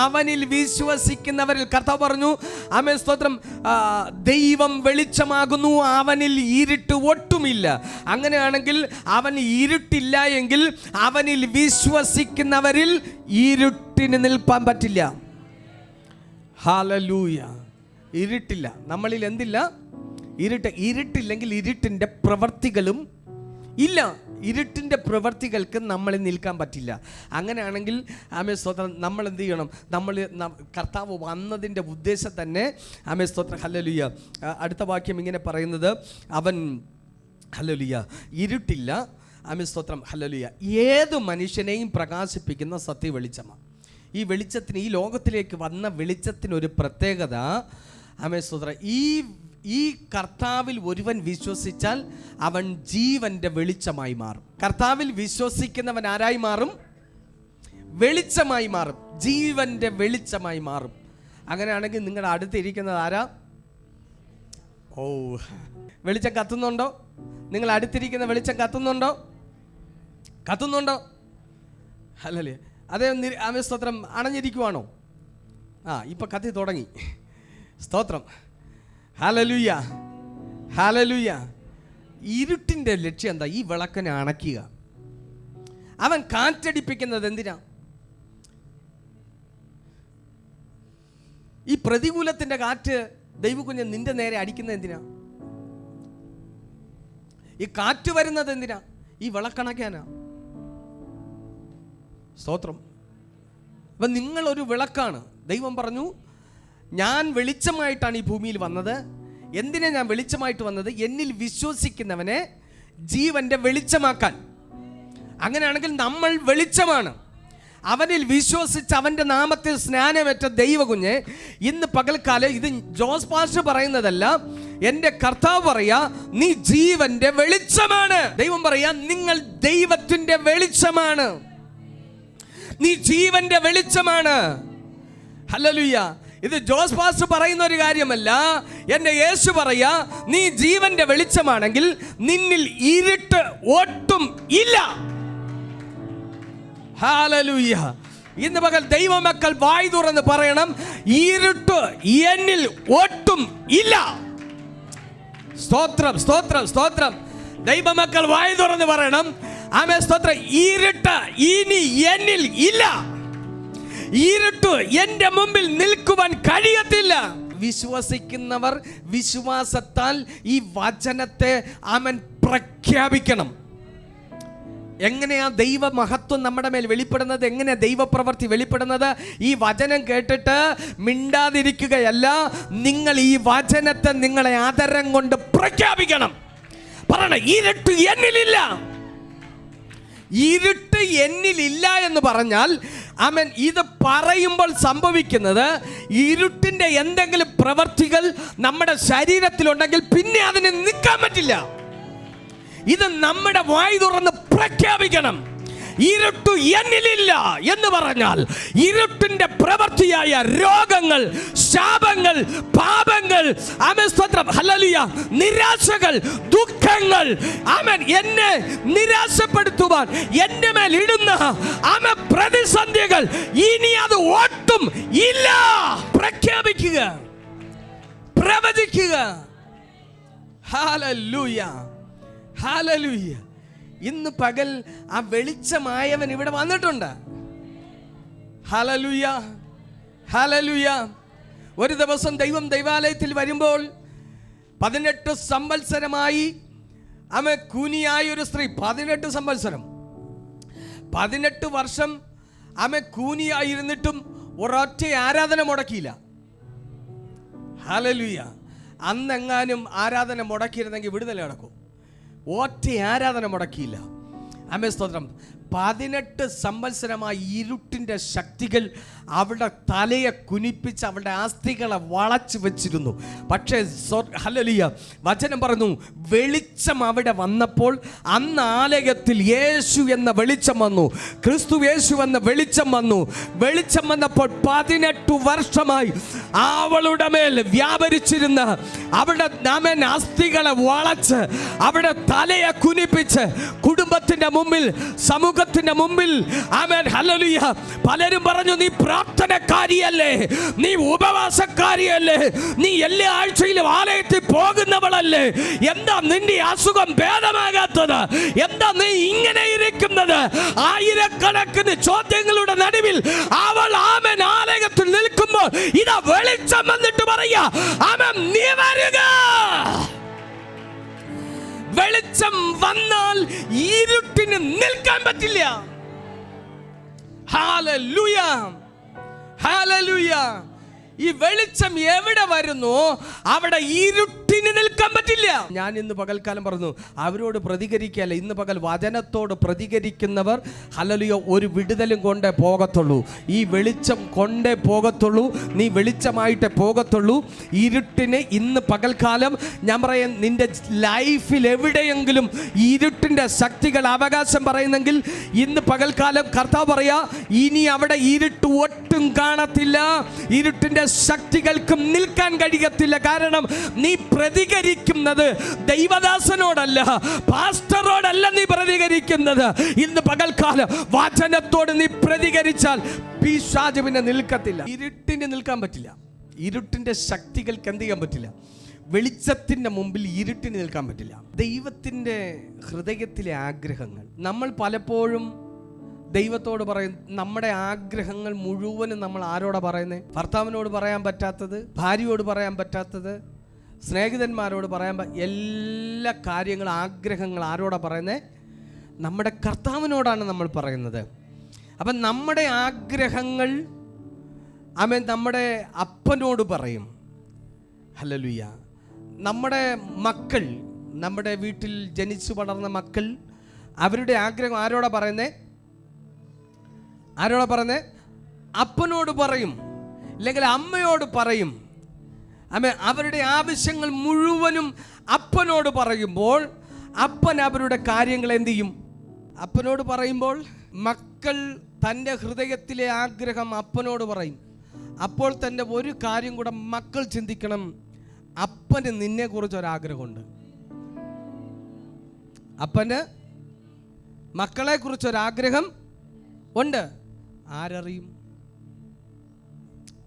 അവനിൽ വിശ്വസിക്കുന്നവരിൽ കർത്താവ് പറഞ്ഞു, സ്തോത്രം, ദൈവം വെളിച്ചമാകുന്നു, അവനിൽ ഇരുട്ട് ഒട്ടുമില്ല. അങ്ങനെയാണെങ്കിൽ അവൻ ഇരുട്ടില്ല എങ്കിൽ അവനിൽ വിശ്വസിക്കുന്നവരിൽ ഇരുട്ടിന് നിൽപ്പാൻ പറ്റില്ല. ഹല്ലേലൂയ. ഇരുട്ടില്ല, നമ്മളിൽ എന്തില്ല? ഇരുട്ടില്ലെങ്കിൽ ഇരുട്ടിൻ്റെ പ്രവർത്തികളും ഇല്ല. ഇരുട്ടിൻ്റെ പ്രവർത്തികൾക്ക് നമ്മളിൽ നിൽക്കാൻ പറ്റില്ല. അങ്ങനെയാണെങ്കിൽ സ്തോത്രം, നമ്മൾ എന്ത് ചെയ്യണം? കർത്താവ് വന്നതിൻ്റെ ഉദ്ദേശം തന്നെ സ്തോത്രം, ഹല്ലേലൂയ. അടുത്ത വാക്യം ഇങ്ങനെ പറയുന്നത്, അവൻ, ഹല്ലേലൂയ, ഇരുട്ടില്ല, സ്തോത്രം, ഹല്ലേലൂയ, ഏത് മനുഷ്യനെയും പ്രകാശിപ്പിക്കുന്ന സത്യവെളിച്ചമാണ്. ഈ വെളിച്ചത്തിന്, ഈ ലോകത്തിലേക്ക് വന്ന വെളിച്ചത്തിനൊരു പ്രത്യേകത, സ്തോത്രം, ഈ കർത്താവിൽ ഒരുവൻ വിശ്വസിച്ചാൽ അവൻ ജീവന്റെ വെളിച്ചമായി മാറും. കർത്താവിൽ വിശ്വസിക്കുന്നവൻ ആരായി മാറും? വെളിച്ചമായി മാറും, ജീവന്റെ വെളിച്ചമായി മാറും. അങ്ങനെയാണെങ്കിൽ നിങ്ങളുടെ അടുത്തിരിക്കുന്നത് ആരാ? ഓ, വെളിച്ചം കത്തുന്നുണ്ടോ? നിങ്ങൾ അടുത്തിരിക്കുന്ന വെളിച്ചം കത്തുന്നുണ്ടോ? കത്തുന്നുണ്ടോ? അല്ലല്ലേ? അതേ സ്തോത്രം, അണഞ്ഞിരിക്കുവാണോ? ഇപ്പൊ കത്തി തുടങ്ങി. സ്തോത്രം, ഹല്ലേലൂയ, ഹല്ലേലൂയ. ഇരുട്ടിൻ്റെ ലക്ഷ്യം എന്താ? ഈ വിളക്കിനെ അണയ്ക്കുക. അവൻ കാറ്റടിപ്പിക്കുന്നത് എന്തിനാ? ഈ പ്രതികൂലത്തിൻ്റെ കാറ്റ് ദൈവകുഞ്ഞ് നിന്റെ നേരെ അടിക്കുന്നത് എന്തിനാ? ഈ കാറ്റ് വരുന്നത് എന്തിനാ? ഈ വിളക്കണയ്ക്കാനാ. സ്തോത്രം. അപ്പം നിങ്ങളൊരു വിളക്കാണ്. ദൈവം പറഞ്ഞു, ഞാൻ വെളിച്ചമായിട്ടാണ് ഈ ഭൂമിയിൽ വന്നത്, എന്തിനാ ഞാൻ വെളിച്ചമായിട്ട് വന്നത്? എന്നിൽ വിശ്വസിക്കുന്നവനെ ജീവന്റെ വെളിച്ചമാക്കാൻ. അങ്ങനെയാണെങ്കിൽ നമ്മൾ വെളിച്ചമാണ്. അവനിൽ വിശ്വസിച്ച് അവൻ്റെ നാമത്തിൽ സ്നാനമേറ്റ ദൈവകുഞ്ഞ്, ഇന്ന് പകൽക്കാലം, ഇത് ജോസ് പാസ്റ്റർ പറയുന്നതല്ല, എൻ്റെ കർത്താവ് പറയാ, നീ ജീവന്റെ വെളിച്ചമാണ്. ദൈവം പറയാ, നിങ്ങൾ ദൈവത്തിന്റെ വെളിച്ചമാണ്, നീ ജീവന്റെ വെളിച്ചമാണ്. ഹല്ലേലൂയ. ഇത് ജോസ് പാസ്റ്റർ പറയുന്ന ഒരു കാര്യമല്ല, എൻ്റെ യേശു പറയാ, നീ ജീവന്റെ വെളിച്ചമാണെങ്കിൽ നിന്നിൽ ഇരുട്ട് ഒട്ടും ഇല്ല. ഹല്ലേലൂയ. ഇന്ന് പകൽ ദൈവമക്കൾ വായി തുറന്ന് പറയണം, ഇരുട്ട് എന്നിൽ ഒട്ടും ഇല്ല. സ്തോത്രം, സ്തോത്രം, സ്തോത്രം. ദൈവമക്കൾ വായി തുറന്ന് പറയണം, ആമേൻ, സ്തോത്രം. ഇരുട്ട് ഇനി എന്നിൽ ഇല്ല. ഇരുട്ട് എൻ്റെ മുമ്പിൽ നിൽക്കുവാൻ കഴിയത്തില്ല. വിശ്വസിക്കുന്നവർ വിശ്വാസത്താൽ ഈ വചനത്തെ ആമേൻ പ്രഖ്യാപിക്കണം. എങ്ങനെയാ ദൈവ മഹത്വം നമ്മുടെ മേൽ വെളിപ്പെടുന്നത്? എങ്ങനെയാ ദൈവപ്രവൃത്തി വെളിപ്പെടുന്നത്? ഈ വചനം കേട്ടിട്ട് മിണ്ടാതിരിക്കുകയല്ല, നിങ്ങൾ ഈ വചനത്തെ നിങ്ങളെ ആദരം കൊണ്ട് പ്രഖ്യാപിക്കണം. പറയണം, ഇരുട്ട് എന്നിലില്ല. ഇരുട്ട് എന്നിലില്ല എന്ന് പറഞ്ഞാൽ ആമേൻ, ഇത് പറയുമ്പോൾ സംഭവിക്കുന്നത്, ഇരുട്ടിന്റെ എന്തെങ്കിലും പ്രവൃത്തികൾ നമ്മുടെ ശരീരത്തിലുണ്ടെങ്കിൽ പിന്നെ അതിന് നിൽക്കാൻ പറ്റില്ല. ഇത് നമ്മുടെ വായി തുറന്ന് പ്രഖ്യാപിക്കണം. ഇരുട്ട് എന്നിലില്ല എന്ന് പറഞ്ഞാൽ ഇരുട്ടിന്റെ പ്രവൃത്തിയായ രോഗങ്ങൾ, ശാപങ്ങൾ, പാപങ്ങൾ, ആമേൻ, സ്തോത്രം, ഹല്ലേലൂയ, നിരാശകൾ, ദുഃഖങ്ങൾ, ആമേൻ, എന്നെ നിരാശപ്പെടുത്തുവാൻ എന്റെ മേൽ ഇടുന്ന ആമേൻ പ്രതിസന്ധികൾ ഇനി അത് ഒട്ടും ഇല്ല. പ്രഖ്യാപിക്കുക, പ്രവചിക്കുക. Hallelujah, hallelujah. ഇന്ന് പകൽ ആ വെളിച്ചമായവൻ ഇവിടെ വന്നിട്ടുണ്ട്. Hallelujah, hallelujah. ഒരു ദിവസം ദൈവം ദൈവാലയത്തിൽ വരുമ്പോൾ 18 സംവത്സരമായി ആമേൻ കൂനിയായ ഒരു സ്ത്രീ, 18 സംവത്സരം, 18 വർഷം ആമേൻ കൂനിയായിരുന്നിട്ടും ഒരൊറ്റ ആരാധന മുടക്കിയില്ല. ഹല്ലേലൂയ. അന്നെങ്ങാനും ആരാധന മുടക്കിയിരുന്നെങ്കിൽ വിടുതൽ നടക്കും. ഒറ്റ ആരാധന മുടക്കിയില്ല. ആമേൻ, സ്തോത്രം. 18 സംവത്സരമായി ഇരുട്ടിൻ്റെ ശക്തികൾ അവളുടെ തലയെ കുനിപ്പിച്ച് അവളുടെ അസ്ഥികളെ വളച്ചു വെച്ചിരുന്നു. പക്ഷേ ഹല്ലേലൂയ, വചനം പറഞ്ഞു, വെളിച്ചം അവിടെ വന്നപ്പോൾ, അന്ന് ആലയത്തിൽ യേശു എന്ന വെളിച്ചം വന്നു, ക്രിസ്തു യേശു എന്ന വെളിച്ചം വന്നു. വെളിച്ചം വന്നപ്പോൾ 18 വർഷമായി അവളുടെ മേൽ വ്യാപരിച്ചിരുന്ന അവളുടെ ആമേൻ അസ്ഥികളെ വളച്ച് അവളുടെ തലയെ കുനിപ്പിച്ച് കുടുംബത്തിന്റെ മുമ്പിൽ, സമൂഹത്തിന്റെ മുമ്പിൽ, ആമേൻ, ഹല്ലേലൂയ. പലരും പറഞ്ഞു, നീ പ്രാർത്ഥനക്കാരിയല്ലേ, നീ ഉപവാസക്കാരിയല്ലേ, നീ എല്ലാ ആഴ്ചയിലും ആലയത്തിൽ പോകുന്നവളല്ലേ, എന്താ നിന്റെ അസുഖം ഭേദമാകാത്തത്, എന്താ നീ ഇങ്ങനെ ഇരിക്കുന്നത്? ആയിരക്കണക്കിന് ചോദ്യങ്ങളുടെ നടുവിൽ അവൾ ആമേൻ ആലയത്തിൽ നിൽക്കുമ്പോൾ ഇതാ വെളിച്ചം വന്നിട്ട് പറയാ, ആമേൻ, നീ വരിക. വെളിച്ചം വന്നാൽ ഇരുട്ടിന് നിൽക്കാൻ പറ്റില്ല. Hallelujah, hallelujah. ഈ വെളിച്ചം എവിടെ വരുന്നു അവിടെ ഇരുട്ടിന് നിൽക്കാൻ പറ്റില്ല. ഞാൻ ഇന്ന് പകൽക്കാലം പറഞ്ഞു, അവരോട് പ്രതികരിക്കല്ല, ഇന്ന് പകൽ വചനത്തോട് പ്രതികരിക്കുന്നവർ ഹല്ലേലൂയ ഒരു വിടുതലും കൊണ്ടേ പോകത്തുള്ളൂ. ഈ വെളിച്ചം കൊണ്ടേ പോകത്തുള്ളൂ. നീ വെളിച്ചമായിട്ടേ പോകത്തുള്ളൂ. ഇരുട്ടിന് ഇന്ന് പകൽക്കാലം ഞാൻ പറയാം, നിന്റെ ലൈഫിൽ എവിടെയെങ്കിലും ഇരുട്ടിൻ്റെ ശക്തികൾ അവകാശം പറയുന്നെങ്കിൽ ഇന്ന് പകൽക്കാലം കർത്താവ് പറയാ, ഇനി അവിടെ ഇരുട്ട് ഒട്ടും കാണത്തില്ല. ഇരുട്ടിൻ്റെ ശക്തികൾക്കും നിൽക്കാൻ കഴിയത്തില്ല. കാരണം നീ പ്രതികരിക്കുന്നത് ദൈവദാസനോടല്ല, പാസ്റ്ററോടല്ല നീ പ്രതികരിക്കുന്നത്. ഇന്ന് പകൽക്കാലം വചനത്തോട് നീ പ്രതികരിച്ചാൽ പിശാച് പിന്നെ നിൽക്കത്തില്ല. ഇരുട്ടിന് നിൽക്കാൻ പറ്റില്ല. ഇരുട്ടിന്റെ ശക്തികൾക്ക് എന്ത് ചെയ്യാൻ പറ്റില്ല? വെളിച്ചത്തിന്റെ മുമ്പിൽ ഇരുട്ടിന് നിൽക്കാൻ പറ്റില്ല. ദൈവത്തിന്റെ ഹൃദയത്തിലെ ആഗ്രഹങ്ങൾ നമ്മൾ പലപ്പോഴും ദൈവത്തോട് പറയും. നമ്മുടെ ആഗ്രഹങ്ങൾ മുഴുവനും നമ്മൾ ആരോടാ പറയുന്നത്? ഭർത്താവിനോട് പറയാൻ പറ്റാത്തത്, ഭാര്യയോട് പറയാൻ പറ്റാത്തത്, സ്നേഹിതന്മാരോട് പറയാൻ എല്ലാ കാര്യങ്ങളും, ആഗ്രഹങ്ങൾ ആരോടാ പറയുന്നത്? നമ്മുടെ കർത്താവിനോടാണ് നമ്മൾ പറയുന്നത്. അപ്പം നമ്മുടെ ആഗ്രഹങ്ങൾ ആമേൻ നമ്മുടെ അപ്പനോട് പറയും. ഹല്ലേലൂയ. നമ്മുടെ മക്കൾ, നമ്മുടെ വീട്ടിൽ ജനിച്ചു വളർന്ന മക്കൾ, അവരുടെ ആഗ്രഹം ആരോടാ പറയുന്നേ? അപ്പനോട് പറയും, അല്ലെങ്കിൽ അമ്മയോട് പറയും. അവരുടെ ആവശ്യങ്ങൾ മുഴുവനും അപ്പനോട് പറയുമ്പോൾ അപ്പൻ അവരുടെ കാര്യങ്ങൾ എന്ത് ചെയ്യും? അപ്പനോട് പറയുമ്പോൾ മക്കൾ തൻ്റെ ഹൃദയത്തിലെ ആഗ്രഹം അപ്പനോട് പറയും. അപ്പോൾ തന്നെ ഒരു കാര്യം കൂടെ മക്കൾ ചിന്തിക്കണം, അപ്പന് നിന്നെ കുറിച്ച് ഒരാഗ്രഹമുണ്ട്. അപ്പന് മക്കളെ കുറിച്ചൊരാഗ്രഹം ഉണ്ട്. ആരറിയും?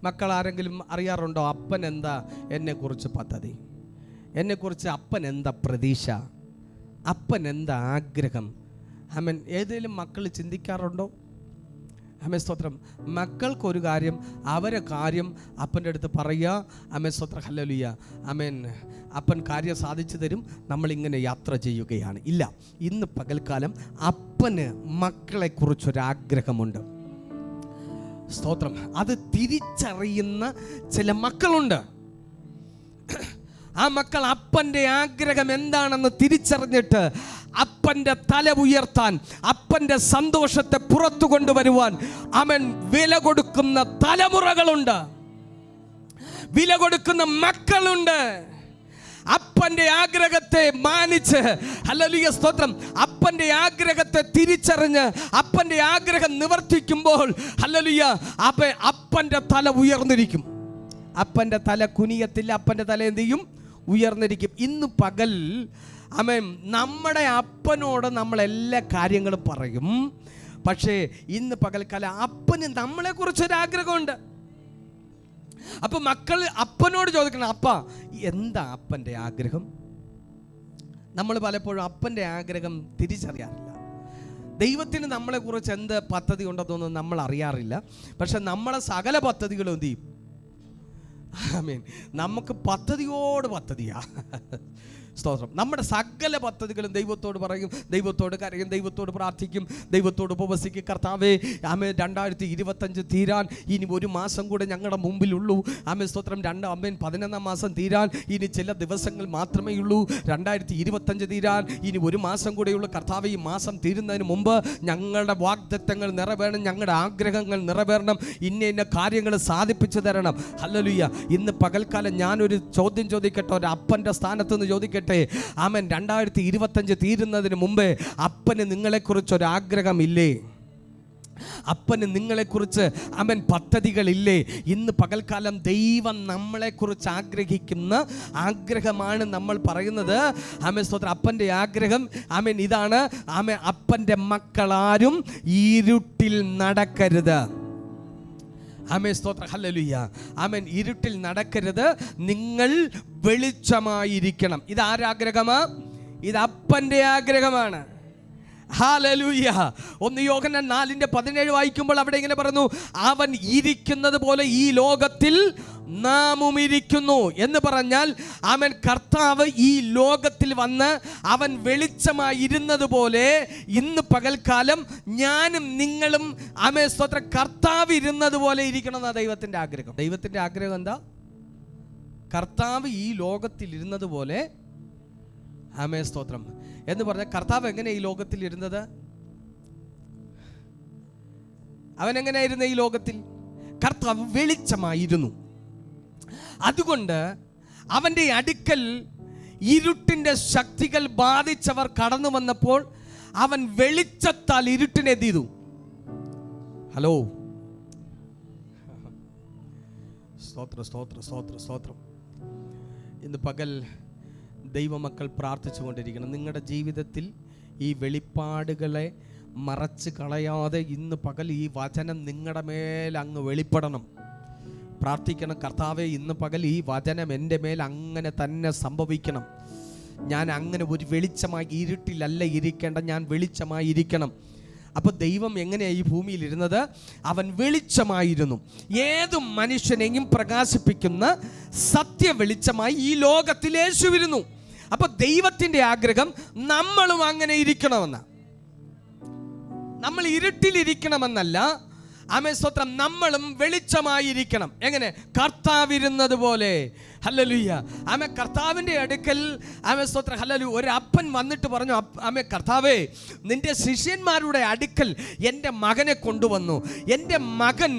മക്കൾ ആരെങ്കിലും അറിയാറുണ്ടോ അപ്പൻ എന്താ എന്നെക്കുറിച്ച് പദ്ധതി, എന്നെക്കുറിച്ച് അപ്പൻ എന്താ പ്രതീക്ഷ, അപ്പൻ എന്താ ആഗ്രഹം? ഏതെങ്കിലും മക്കൾ ചിന്തിക്കാറുണ്ടോ? സ്തോത്രം. മക്കൾക്കൊരു കാര്യം, അവരെ കാര്യം അപ്പൻ്റെ അടുത്ത് പറയുക. സ്തോത്രം. ഹല്ലേലൂയ. അപ്പൻ കാര്യം സാധിച്ചു തരും, നമ്മളിങ്ങനെ യാത്ര ചെയ്യുകയാണ്. ഇല്ല, ഇന്ന് പകൽക്കാലം അപ്പന് മക്കളെക്കുറിച്ചൊരാഗ്രഹമുണ്ട്. സ്തോത്രം. അത് തിരിച്ചറിയുന്ന ചില മക്കളുണ്ട്. ആ മക്കൾ അപ്പൻ്റെ ആഗ്രഹം എന്താണെന്ന് തിരിച്ചറിഞ്ഞിട്ട് അപ്പൻ്റെ തല ഉയർത്താൻ, അപ്പൻ്റെ സന്തോഷത്തെ പുറത്തു കൊണ്ടുവരുവാൻ വില കൊടുക്കുന്ന തലമുറകളുണ്ട്, വില കൊടുക്കുന്ന മക്കളുണ്ട്. അപ്പൻ്റെ ആഗ്രഹത്തെ മാനിച്ച്, ഹല്ലേലൂയ സ്തോത്രം, അപ്പൻ്റെ ആഗ്രഹത്തെ തിരിച്ചറിഞ്ഞ് അപ്പൻ്റെ ആഗ്രഹം നിവർത്തിക്കുമ്പോൾ, ഹല്ലേലൂയ, അപ്പൻ്റെ തല ഉയർന്നിരിക്കും. അപ്പൻ്റെ തല കുനിയത്തില്ല, അപ്പൻ്റെ തല എന്ത് ചെയ്യും? ഉയർന്നിരിക്കും. ഇന്ന് പകൽ നമ്മുടെ അപ്പനോട് നമ്മൾ എല്ലാ കാര്യങ്ങളും പറയും. പക്ഷേ ഇന്ന് പകൽക്കാലം അപ്പന് നമ്മളെ കുറിച്ചൊരാഗ്രഹമുണ്ട്. അപ്പൊ മക്കൾ അപ്പനോട് ചോദിക്കണം, അപ്പ എന്താ അപ്പൻ്റെ ആഗ്രഹം? നമ്മൾ പലപ്പോഴും അപ്പൻ്റെ ആഗ്രഹം തിരിച്ചറിയാറില്ല. ദൈവത്തിന് നമ്മളെ കുറിച്ച് എന്ത് പദ്ധതി ഉണ്ടെന്നൊന്നും നമ്മൾ അറിയാറില്ല. പക്ഷെ നമ്മളെ സകല പദ്ധതികളും എന്ത് ചെയ്യും? നമുക്ക് പദ്ധതിയോട് പദ്ധതിയാ. സ്തോത്രം. നമ്മുടെ സകല പദ്ധതികളും ദൈവത്തോട് പറയും, ദൈവത്തോട് കരയും, ദൈവത്തോട് പ്രാർത്ഥിക്കും, ദൈവത്തോട് ഉപവസിക്കും. കർത്താവേ, 2025 തീരാൻ ഇനി ഒരു മാസം കൂടെ ഞങ്ങളുടെ മുമ്പിലുള്ളൂ. സ്തോത്രം. 11 മാസം തീരാൻ ഇനി ചില ദിവസങ്ങൾ മാത്രമേ ഉള്ളൂ. 2025 തീരാൻ ഇനി ഒരു മാസം കൂടെയുള്ളൂ. കർത്താവേ, ഈ മാസം തീരുന്നതിന് മുമ്പ് ഞങ്ങളുടെ വാഗ്ദത്തങ്ങൾ നിറവേറണം, ഞങ്ങളുടെ ആഗ്രഹങ്ങൾ നിറവേറണം, ഇന്ന കാര്യങ്ങൾ സാധിപ്പിച്ചു തരണം. ഹല്ലേലൂയ. ഇന്ന് പകൽക്കാലം ഞാനൊരു ചോദ്യം ചോദിക്കട്ടെ, ഒരു അപ്പൻ്റെ സ്ഥാനത്ത് നിന്ന് ചോദിക്കട്ടെ. 2025 തീരുന്നതിന് മുമ്പേ അപ്പന് നിങ്ങളെക്കുറിച്ചൊരാഗ്രഹമില്ലേ? അപ്പന് നിങ്ങളെക്കുറിച്ച് പദ്ധതികളില്ലേ? ഇന്ന് പകൽക്കാലം ദൈവം നമ്മളെക്കുറിച്ച് ആഗ്രഹിക്കുന്ന ആഗ്രഹമാണ് നമ്മൾ പറയുന്നത്. സ്തോത്രം. അപ്പൻ്റെ ആഗ്രഹം ഇതാണ്. അപ്പൻ്റെ മക്കളാരും ഇരുട്ടിൽ നടക്കരുത്. സ്തോത്രം. ഹല്ലേലൂയ. ഇരുട്ടിൽ നടക്കരുത്, നിങ്ങൾ വെളിച്ചമായിരിക്കണം. ഇത് ആരാഗ്രഹമാ? ഇത് അപ്പൻ്റെ ആഗ്രഹമാണ്. ഹല്ലേലൂയ. 1 യോഹന്നാൻ 4:17 വായിക്കുമ്പോൾ അവിടെ ഇങ്ങനെ പറയുന്നു, അവൻ ഇരിക്കുന്നത് പോലെ ഈ ലോകത്തിൽ നാമും ഇരിക്കുന്നു എന്ന് പറഞ്ഞാൽ കർത്താവ് ഈ ലോകത്തിൽ വന്ന് അവൻ വെളിച്ചമായിരുന്നത് പോലെ ഇന്ന് പകൽക്കാലം ഞാനും നിങ്ങളും സ്തോത്രം കർത്താവ് ഇരുന്നത് പോലെ ഇരിക്കണം എന്നാണ് ദൈവത്തിൻ്റെ ആഗ്രഹം. ദൈവത്തിൻ്റെ ആഗ്രഹം എന്താ? കർത്താവ് ഈ ലോകത്തിൽ ഇരുന്നത് പോലെ. സ്തോത്രം. എന്ന് പറഞ്ഞാൽ കർത്താവ് എങ്ങനെ ഈ ലോകത്തിൽ ഇരുന്നത്? അവൻ എങ്ങനെയായിരുന്നു ഈ ലോകത്തിൽ? കർത്താവ് വെളിച്ചമായിരുന്നു. അതുകൊണ്ട് അവൻ്റെ അടുക്കൽ ഇരുട്ടിൻ്റെ ശക്തികൾ ബാധിച്ചവർ കടന്നു വന്നപ്പോൾ അവൻ വെളിച്ചത്താൽ ഇരുട്ടിനെ ചെയ്തു. ഹലോ, സ്തോത്രം, സ്തോത്രം, സ്തോത്രം, സ്തോത്രം. ഇന്ന് പകൽ ദൈവമക്കൾ പ്രാർത്ഥിച്ചു കൊണ്ടിരിക്കണം. നിങ്ങളുടെ ജീവിതത്തിൽ ഈ വെളിപ്പാടുകളെ മറച്ച് കളയാതെ ഇന്ന് പകൽ ഈ വചനം നിങ്ങളുടെ മേൽ അങ്ങ് വെളിപ്പെടണം. പ്രാർത്ഥിക്കണം, കർത്താവേ, ഇന്ന് പകൽ ഈ വചനം എൻ്റെ മേൽ അങ്ങനെ തന്നെ സംഭവിക്കണം. ഞാൻ അങ്ങനെ ഒരു വെളിച്ചമായി ഇരുട്ടിലല്ല ഇരിക്കേണ്ട, ഞാൻ വെളിച്ചമായി ഇരിക്കണം. അപ്പോൾ ദൈവം എങ്ങനെയാണ് ഈ ഭൂമിയിൽ ഇരുന്നത്? അവൻ വെളിച്ചമായിരുന്നു. ഏതു മനുഷ്യനെയും പ്രകാശിപ്പിക്കുന്ന സത്യ വെളിച്ചമായി ഈ ലോകത്തിൽ യേശുവിരുന്നു. അപ്പോൾ ദൈവത്തിൻ്റെ ആഗ്രഹം നമ്മളും അങ്ങനെ ഇരിക്കണമെന്ന. നമ്മൾ ഇരുട്ടിലിരിക്കണമെന്നല്ല, ആമേൻ സ്തോത്രം, നമ്മളും വെളിച്ചമായിരിക്കണം. എങ്ങനെ? കർത്താവിരുന്നത് പോലെ. ഹല്ലേലൂയ. ആമേൻ. കർത്താവിൻ്റെ അടുക്കൽ ആമേൻ സ്തോത്രം ഹല്ലേലൂയ ഒരു അപ്പൻ വന്നിട്ട് പറഞ്ഞു, ആമേൻ കർത്താവേ, നിന്റെ ശിഷ്യന്മാരുടെ അടുക്കൽ എൻ്റെ മകനെ കൊണ്ടുവന്നു. എൻ്റെ മകൻ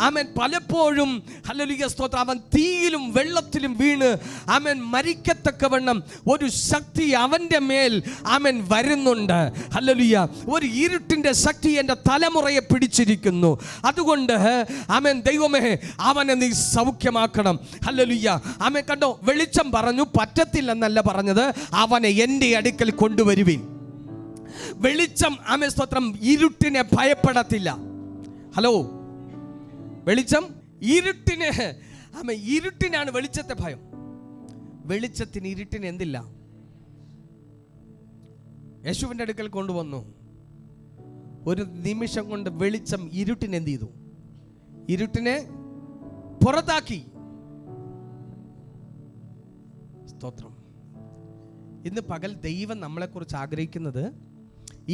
ആമേൻ പലപ്പോഴും ഹല്ലേലൂയ സ്തോത്രം അവൻ തീയിലും വെള്ളത്തിലും വീണ് ആമേൻ മരിക്കത്തക്കവണ്ണം ഒരു ശക്തി അവൻ്റെ മേൽ ആമേൻ വരുന്നുണ്ട്. ഹല്ലേലൂയ. ഒരു ഇരുട്ടിൻ്റെ ശക്തി എൻ്റെ തലമുറയെ പിടിച്ചിരിക്കുന്നു. അതുകൊണ്ട് ആമേൻ ദൈവമേ, അവനെ നീ സൗഖ്യമാക്കണം. ഹല്ലേലൂയ. ആമേൻ. കണ്ടോ, വെളിച്ചം പറഞ്ഞു, പറ്റത്തില്ലെന്നല്ല പറഞ്ഞത്, അവനെ എൻ്റെ അടുക്കൽ കൊണ്ടുവരുവിൻ. വെളിച്ചം ആമേൻ സ്തോത്രം ഇരുട്ടിനെ ഭയപ്പെടത്തില്ല. ഹലോ, വെളിച്ചം ഇരുട്ടിനാണ് വെളിച്ചത്തെ ഭയം. വെളിച്ചത്തിന് ഇരുട്ടിന് എന്തില്ല. യേശുവിൻ്റെ അടുക്കൽ കൊണ്ടുവന്നു. ഒരു നിമിഷം കൊണ്ട് വെളിച്ചം ഇരുട്ടിന് എന്ത് ചെയ്തു? ഇരുട്ടിനെ പുറത്താക്കി. സ്തോത്രം. ഇന്ന് പകൽ ദൈവം നമ്മളെക്കുറിച്ച് ആഗ്രഹിക്കുന്നത്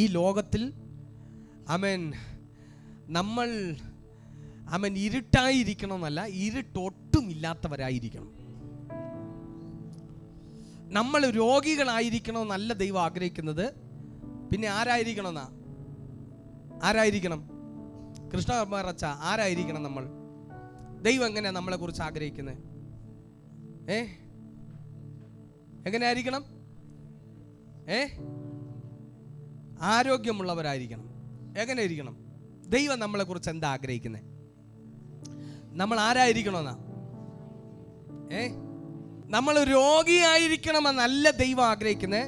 ഈ ലോകത്തിൽ ആമേൻ നമ്മൾ ആമേൻ ഇരുട്ടായിരിക്കണമെന്നല്ല, ഇരുട്ടൊട്ടും ഇല്ലാത്തവരായിരിക്കണം. നമ്മൾ രോഗികളായിരിക്കണമെന്നല്ല ദൈവം ആഗ്രഹിക്കുന്നത്. പിന്നെ ആരായിരിക്കണം? കൃഷ്ണകുമാരച്ച ആരായിരിക്കണം നമ്മൾ? ദൈവം എങ്ങനെയാ നമ്മളെ കുറിച്ച് ആഗ്രഹിക്കുന്നത്? എങ്ങനെയായിരിക്കണം? ആരോഗ്യമുള്ളവരായിരിക്കണം. എങ്ങനെ ഇരിക്കണം? ദൈവം നമ്മളെ കുറിച്ച് എന്താ ആഗ്രഹിക്കുന്നത്? നമ്മൾ ആരായിരിക്കണമെന്നാ? നമ്മൾ രോഗിയായിരിക്കണമെന്നല്ല ദൈവം ആഗ്രഹിക്കുന്നത്.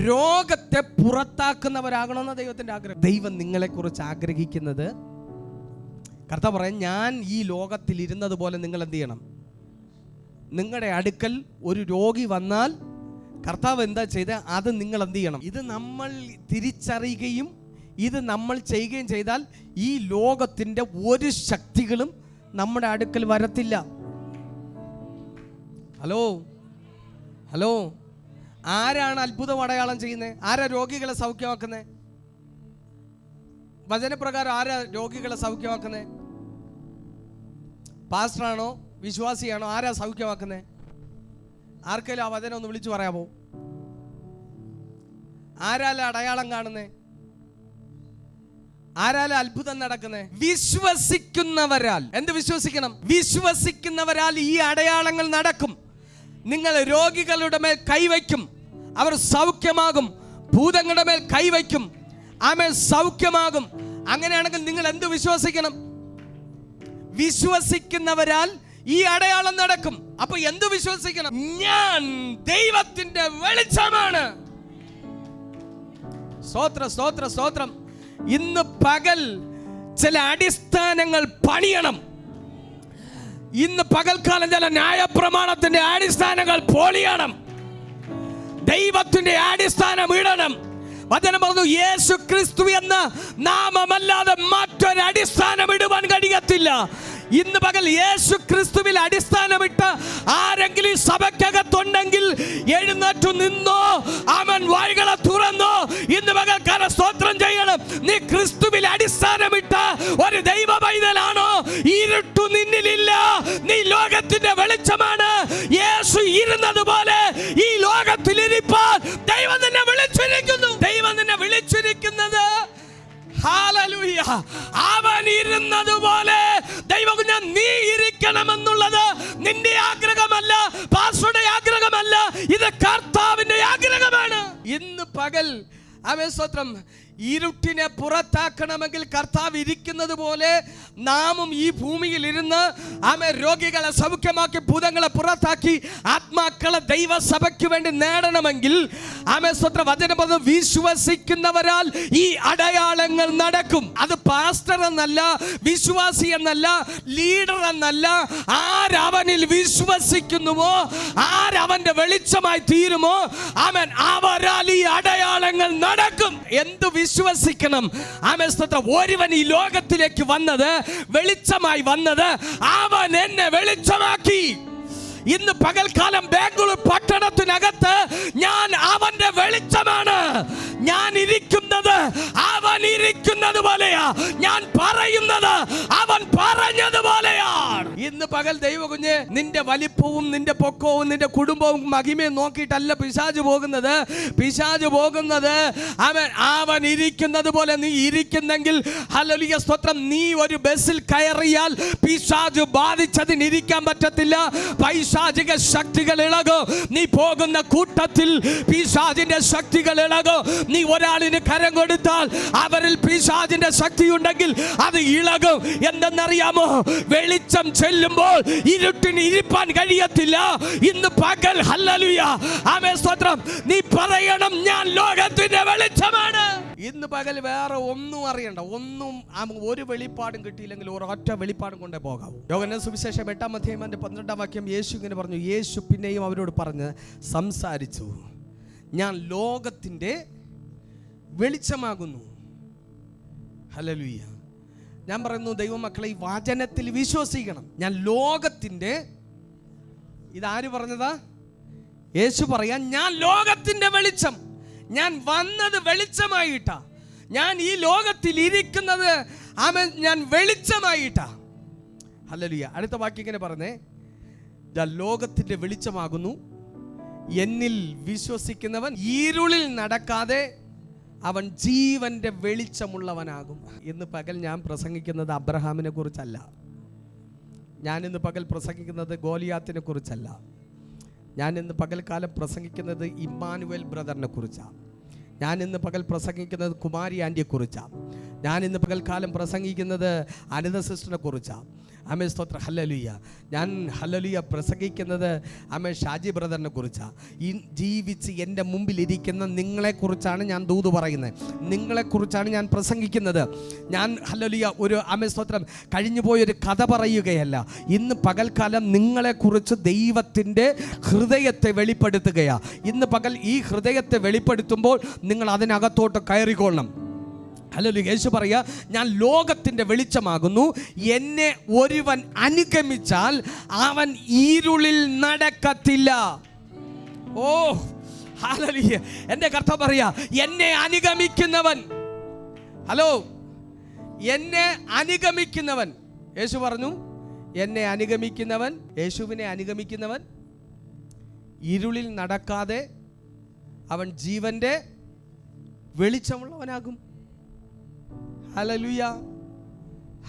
രോഗത്തെ പുറത്താക്കുന്നവരാകണമെന്ന ദൈവത്തിന്റെ ആഗ്രഹം. ദൈവം നിങ്ങളെക്കുറിച്ച് ആഗ്രഹിക്കുന്നത്, കർത്താവ് പറയാം, ഞാൻ ഈ ലോകത്തിൽ ഇരുന്നത് പോലെ നിങ്ങൾ എന്ത് ചെയ്യണം? നിങ്ങളുടെ അടുക്കൽ ഒരു രോഗി വന്നാൽ കർത്താവ് എന്താ ചെയ്ത് അത് നിങ്ങൾ എന്ത് ചെയ്യണം? ഇത് നമ്മൾ തിരിച്ചറിയുകയും ഇത് നമ്മൾ ചെയ്യുകയും ചെയ്താൽ ഈ ലോകത്തിൻ്റെ ഒരു ശക്തികളും നമ്മുടെ അടുക്കൽ വരത്തില്ല. ഹലോ, ആരാണ് അത്ഭുതം അടയാളം ചെയ്യുന്നത്? ആരാ രോഗികളെ സൗഖ്യമാക്കുന്നത്? വചനപ്രകാരം ആരാ രോഗികളെ സൗഖ്യമാക്കുന്നത്? പാസ്റ്ററാണോ? വിശ്വാസിയാണോ? ആരാ സൗഖ്യമാക്കുന്നത്? ആർക്കെങ്കിലും ആ വചനം ഒന്ന് വിളിച്ചു പറയാമോ? ആരാല അടയാളം കാണുന്നേ? ആരാല അത്ഭുതം നടക്കുന്നേ? വിശ്വസിക്കുന്നവരാൽ. എന്ത് വിശ്വസിക്കണം? വിശ്വസിക്കുന്നവരാൽ ഈ അടയാളങ്ങൾ നടക്കും. നിങ്ങൾ രോഗികളുടെ മേൽ കൈവയ്ക്കും, അവർ സൗഖ്യമാകും. ഭൂതങ്ങളുടെ മേൽ കൈവയ്ക്കും, ആമേൻ, സൗഖ്യമാകും. അങ്ങനെയാണെങ്കിൽ നിങ്ങൾ എന്ത് വിശ്വസിക്കണം? വിശ്വസിക്കുന്നവരാൽ ഈ അടയാളം നടക്കും. അപ്പൊ എന്ത് വിശ്വസിക്കണം? ഞാൻ ദൈവത്തിന്റെ വെളിച്ചമാണ്. സ്തോത്രം. ഇന്ന് പകൽ ചില അടിസ്ഥാനങ്ങൾ പണിയണം. ഇന്ന് പകൽക്കാലം ചില ന്യായപ്രമാണത്തിന്റെ അടിസ്ഥാനങ്ങൾ പൊളിയണം. ദൈവത്തിന്റെ അടിസ്ഥാനം ഇടണം. വചനം പറഞ്ഞു, യേശു ക്രിസ്തു എന്ന നാമമല്ലാതെ മറ്റൊരു അടിസ്ഥാനം ഇടുവാൻ കഴിയത്തില്ല. ഇന്ന് പകൽ യേശു ക്രിസ്തുവിൽ അടിസ്ഥാനമിട്ട് ആരെങ്കിലും സഭയ്ക്കകത്തുണ്ടെങ്കിൽ എഴുന്നേറ്റു നിന്നോ, അവൻ വായ്കളെ തുറന്നോ. ഇന്ന് പകൽ സ്തോത്രം ചെയ്യണം. നീ ക്രിസ്തുവിൽ അടിസ്ഥാനമിട്ട ഒരു ദൈവ പൈതലാണോ? ഇരുട്ടു നിന്നിലില്ല. നീ ലോകത്തിന്റെ വെളിച്ചമാണ്. യേശു ഇരുന്നത് പോലെ ഈ ലോകത്തിൽ ഇരിപ്പാൻ ദൈവം നിന്നെ വിളിച്ചിരിക്കുന്നു. ദൈവം നിന്നെ വിളിച്ചിരിക്കുന്നത് ഹല്ലേലൂയ, അവൻ ഇരുന്നത് പോലെ ദൈവം നീ ഇരിക്കണമെന്നുള്ളത് നിന്റെ ആഗ്രഹമല്ല, പാസ്റ്ററുടെ ആഗ്രഹമല്ല, ഇത് കർത്താവിന്റെ ആഗ്രഹമാണ്. ഇന്ന് പകൽ ആമേൻ സ്തോത്രം, ഇരുട്ടിനെ പുറത്താക്കണമെങ്കിൽ കർത്താവ് ഇരിക്കുന്നത് പോലെ നാമും ഈ ഭൂമിയിൽ ഇരുന്ന് ആമേൻ രോഗികളെ സൗഖ്യമാക്കി ഭൂതങ്ങളെ പുറത്താക്കി ആത്മാക്കളെ ദൈവസഭയ്ക്ക് വേണ്ടി നേടണമെങ്കിൽ ആമേൻ സ്തോത്രം വചനം പറഞ്ഞു, വിശ്വസിക്കുന്നവരാൽ ഈ അടയാളങ്ങൾ നടക്കും. അത് പാസ്റ്റർ എന്നല്ല, വിശ്വാസി എന്നല്ല, ലീഡർ എന്നല്ല. ആരവനിൽ വിശ്വസിക്കുന്നുവോ, ആരവന്റെ വെളിച്ചമായി തീരുമോ, ആമേൻ, അവരാൽ ഈ അടയാളങ്ങൾ നടക്കും. എന്ത് വിശ്വസിക്കണം? ആമേൻ സ്തോത്രം. ഒരുവൻ ഈ ലോകത്തിലേക്ക് വന്നത്, വെളിച്ചമായി വന്നത്, അവൻ എന്നെ വെളിച്ചമാക്കി. ഇന്ന് പകൽക്കാലം ബാംഗ്ലൂർ പട്ടണത്തിനകത്ത് ഞാൻ അവന്റെ വെളിച്ചമാണ്. ഞാൻ ഇരിക്കുന്നത് അവൻ ഇരിക്കുന്നത് പോലെയാ, ഞാൻ പറയുന്നത് അവൻ പറഞ്ഞതുപോലെയാണ്. ഇന്ന് പകൽ ദൈവകുഞ്ഞ്, നിന്റെ വലിപ്പവും നിന്റെ പൊക്കവും നിന്റെ കുടുംബവും മഹിമയും നോക്കിയിട്ടല്ല പിശാച് പോകുന്നത്. പിശാച് പോകുന്നത് അവൻ ഇരിക്കുന്നത് പോലെ നീ ഇരിക്കുന്നെങ്കിൽ, ഹല്ലേലൂയ സ്തോത്രം, നീ ഒരു ബസ്സിൽ കയറിയാൽ പിശാച് ബാധിച്ചതിന് ഇരിക്കാൻ പറ്റത്തില്ല. പൈശാചിക ശക്തികൾ ഇളകും. നീ പോകുന്ന കൂട്ടത്തിൽ പിശാചിന്റെ ശക്തികൾ ഇളകും. നീ ഒരാളിന് കരം കൊടുത്താൽ അവരിൽ പിശാചിന്റെ ശക്തി ഉണ്ടെങ്കിൽ അത് ഇളകും. എന്തെന്നറിയാമോ? വെളിച്ചം ചെല്ലുമ്പോൾ ഇരുട്ടിന് ഇരിപ്പാൻ കഴിയത്തില്ല. ഇന്ന് പകൽ ഹല്ലേലൂയ ആമേൻ സ്തോത്രം, നീ പറയണം, ഞാൻ ലോകത്തിന്റെ വെളിച്ചമാണ്. ഇന്ന് പകൽ വേറെ ഒന്നും അറിയണ്ട, ഒന്നും ഒരു വെളിപ്പാടും കിട്ടിയില്ലെങ്കിൽ ഒരൊറ്റ വെളിപ്പാടും കൊണ്ടേ പോകാവൂ. യോഹന്നാൻ സുവിശേഷം 8-ാം അധ്യായം 12-ാം വാക്യം യേശു ഇങ്ങനെ പറഞ്ഞു. യേശു പിന്നെയും അവരോട് പറഞ്ഞ് സംസാരിച്ചു, ഞാൻ ലോകത്തിന്റെ വെളിച്ചമാകുന്നു. ഹല്ലേലൂയ. ഞാൻ പറയുന്നു ദൈവമക്കളെ, ഈ വചനത്തിൽ വിശ്വസിക്കണം. ഞാൻ ലോകത്തിന്റെ, ഇതാര് പറഞ്ഞതാ? യേശു പറയാൻ, ഞാൻ ലോകത്തിന്റെ വെളിച്ചം. ഞാൻ വന്നത് വെളിച്ചമായിട്ടാ. ഞാൻ ഈ ലോകത്തിൽ ഇരിക്കുന്നത് ഞാൻ വെളിച്ചമായിട്ടാ. ഹല്ലേലൂയ. അടുത്ത വാക്യം ഇങ്ങനെ പറഞ്ഞേ, ഞാൻ ലോകത്തിന്റെ വെളിച്ചമാകുന്നു, എന്നിൽ വിശ്വസിക്കുന്നവൻ ഇരുളിൽ നടക്കാതെ അവൻ ജീവന്റെ വെളിച്ചമുള്ളവനാകും. ഇന്ന് പകൽ ഞാൻ പ്രസംഗിക്കുന്നത് അബ്രഹാമിനെ കുറിച്ചല്ല. ഞാൻ ഇന്ന് പകൽ പ്രസംഗിക്കുന്നത് ഗോലിയാത്തിനെ കുറിച്ചല്ല. ഞാൻ ഇന്ന് പകൽക്കാലം പ്രസംഗിക്കുന്നത് ഇമ്മാനുവേൽ ബ്രദറിനെ കുറിച്ചാണ്. ഞാൻ ഇന്ന് പകൽ പ്രസംഗിക്കുന്നത് കുമാരി ആൻറ്റിയെ കുറിച്ചാണ്. ഞാൻ ഇന്ന് പകൽക്കാലം പ്രസംഗിക്കുന്നത് അനിത സിസ്റ്ററിനെ കുറിച്ചാണ്. ആമേൻ സ്തോത്രം. ഹല്ലേലൂയ. ഞാൻ ഹല്ലേലൂയ പ്രസംഗിക്കുന്നത് ആമേൻ ഷാജി ബ്രദറിനെ കുറിച്ചാണ്. ഈ ജീവിച്ച് എൻ്റെ മുമ്പിൽ ഇരിക്കുന്ന നിങ്ങളെക്കുറിച്ചാണ് ഞാൻ ദൂത് പറയുന്നത്. നിങ്ങളെക്കുറിച്ചാണ് ഞാൻ പ്രസംഗിക്കുന്നത്. ഞാൻ ഹല്ലേലൂയ ഒരു ആമേൻ സ്തോത്രം കഴിഞ്ഞു പോയൊരു കഥ പറയുകയല്ല. ഇന്ന് പകൽക്കാലം നിങ്ങളെക്കുറിച്ച് ദൈവത്തിൻ്റെ ഹൃദയത്തെ വെളിപ്പെടുത്തുകയാണ്. ഇന്ന് പകൽ ഈ ഹൃദയത്തെ വെളിപ്പെടുത്തുമ്പോൾ നിങ്ങൾ അതിനകത്തോട്ട് കയറിക്കൊള്ളണം. ഹല്ലേലൂയ. യേശു പറയാ, ഞാൻ ലോകത്തിൻ്റെ വെളിച്ചമാകുന്നു, എന്നെ ഒരുവൻ അനുഗമിച്ചാൽ അവൻ ഇരുളിൽ നടക്കത്തില്ല. ഓ ഹല്ലേലൂയ. എൻ്റെ കർത്താവ് പറയാ, എന്നെ അനുഗമിക്കുന്നവൻ, ഹലോ, എന്നെ അനുഗമിക്കുന്നവൻ, യേശു പറഞ്ഞു, എന്നെ അനുഗമിക്കുന്നവൻ, യേശുവിനെ അനുഗമിക്കുന്നവൻ ഇരുളിൽ നടക്കാതെ അവൻ ജീവന്റെ വെളിച്ചമുള്ളവനാകും. ഹല്ലേലൂയ.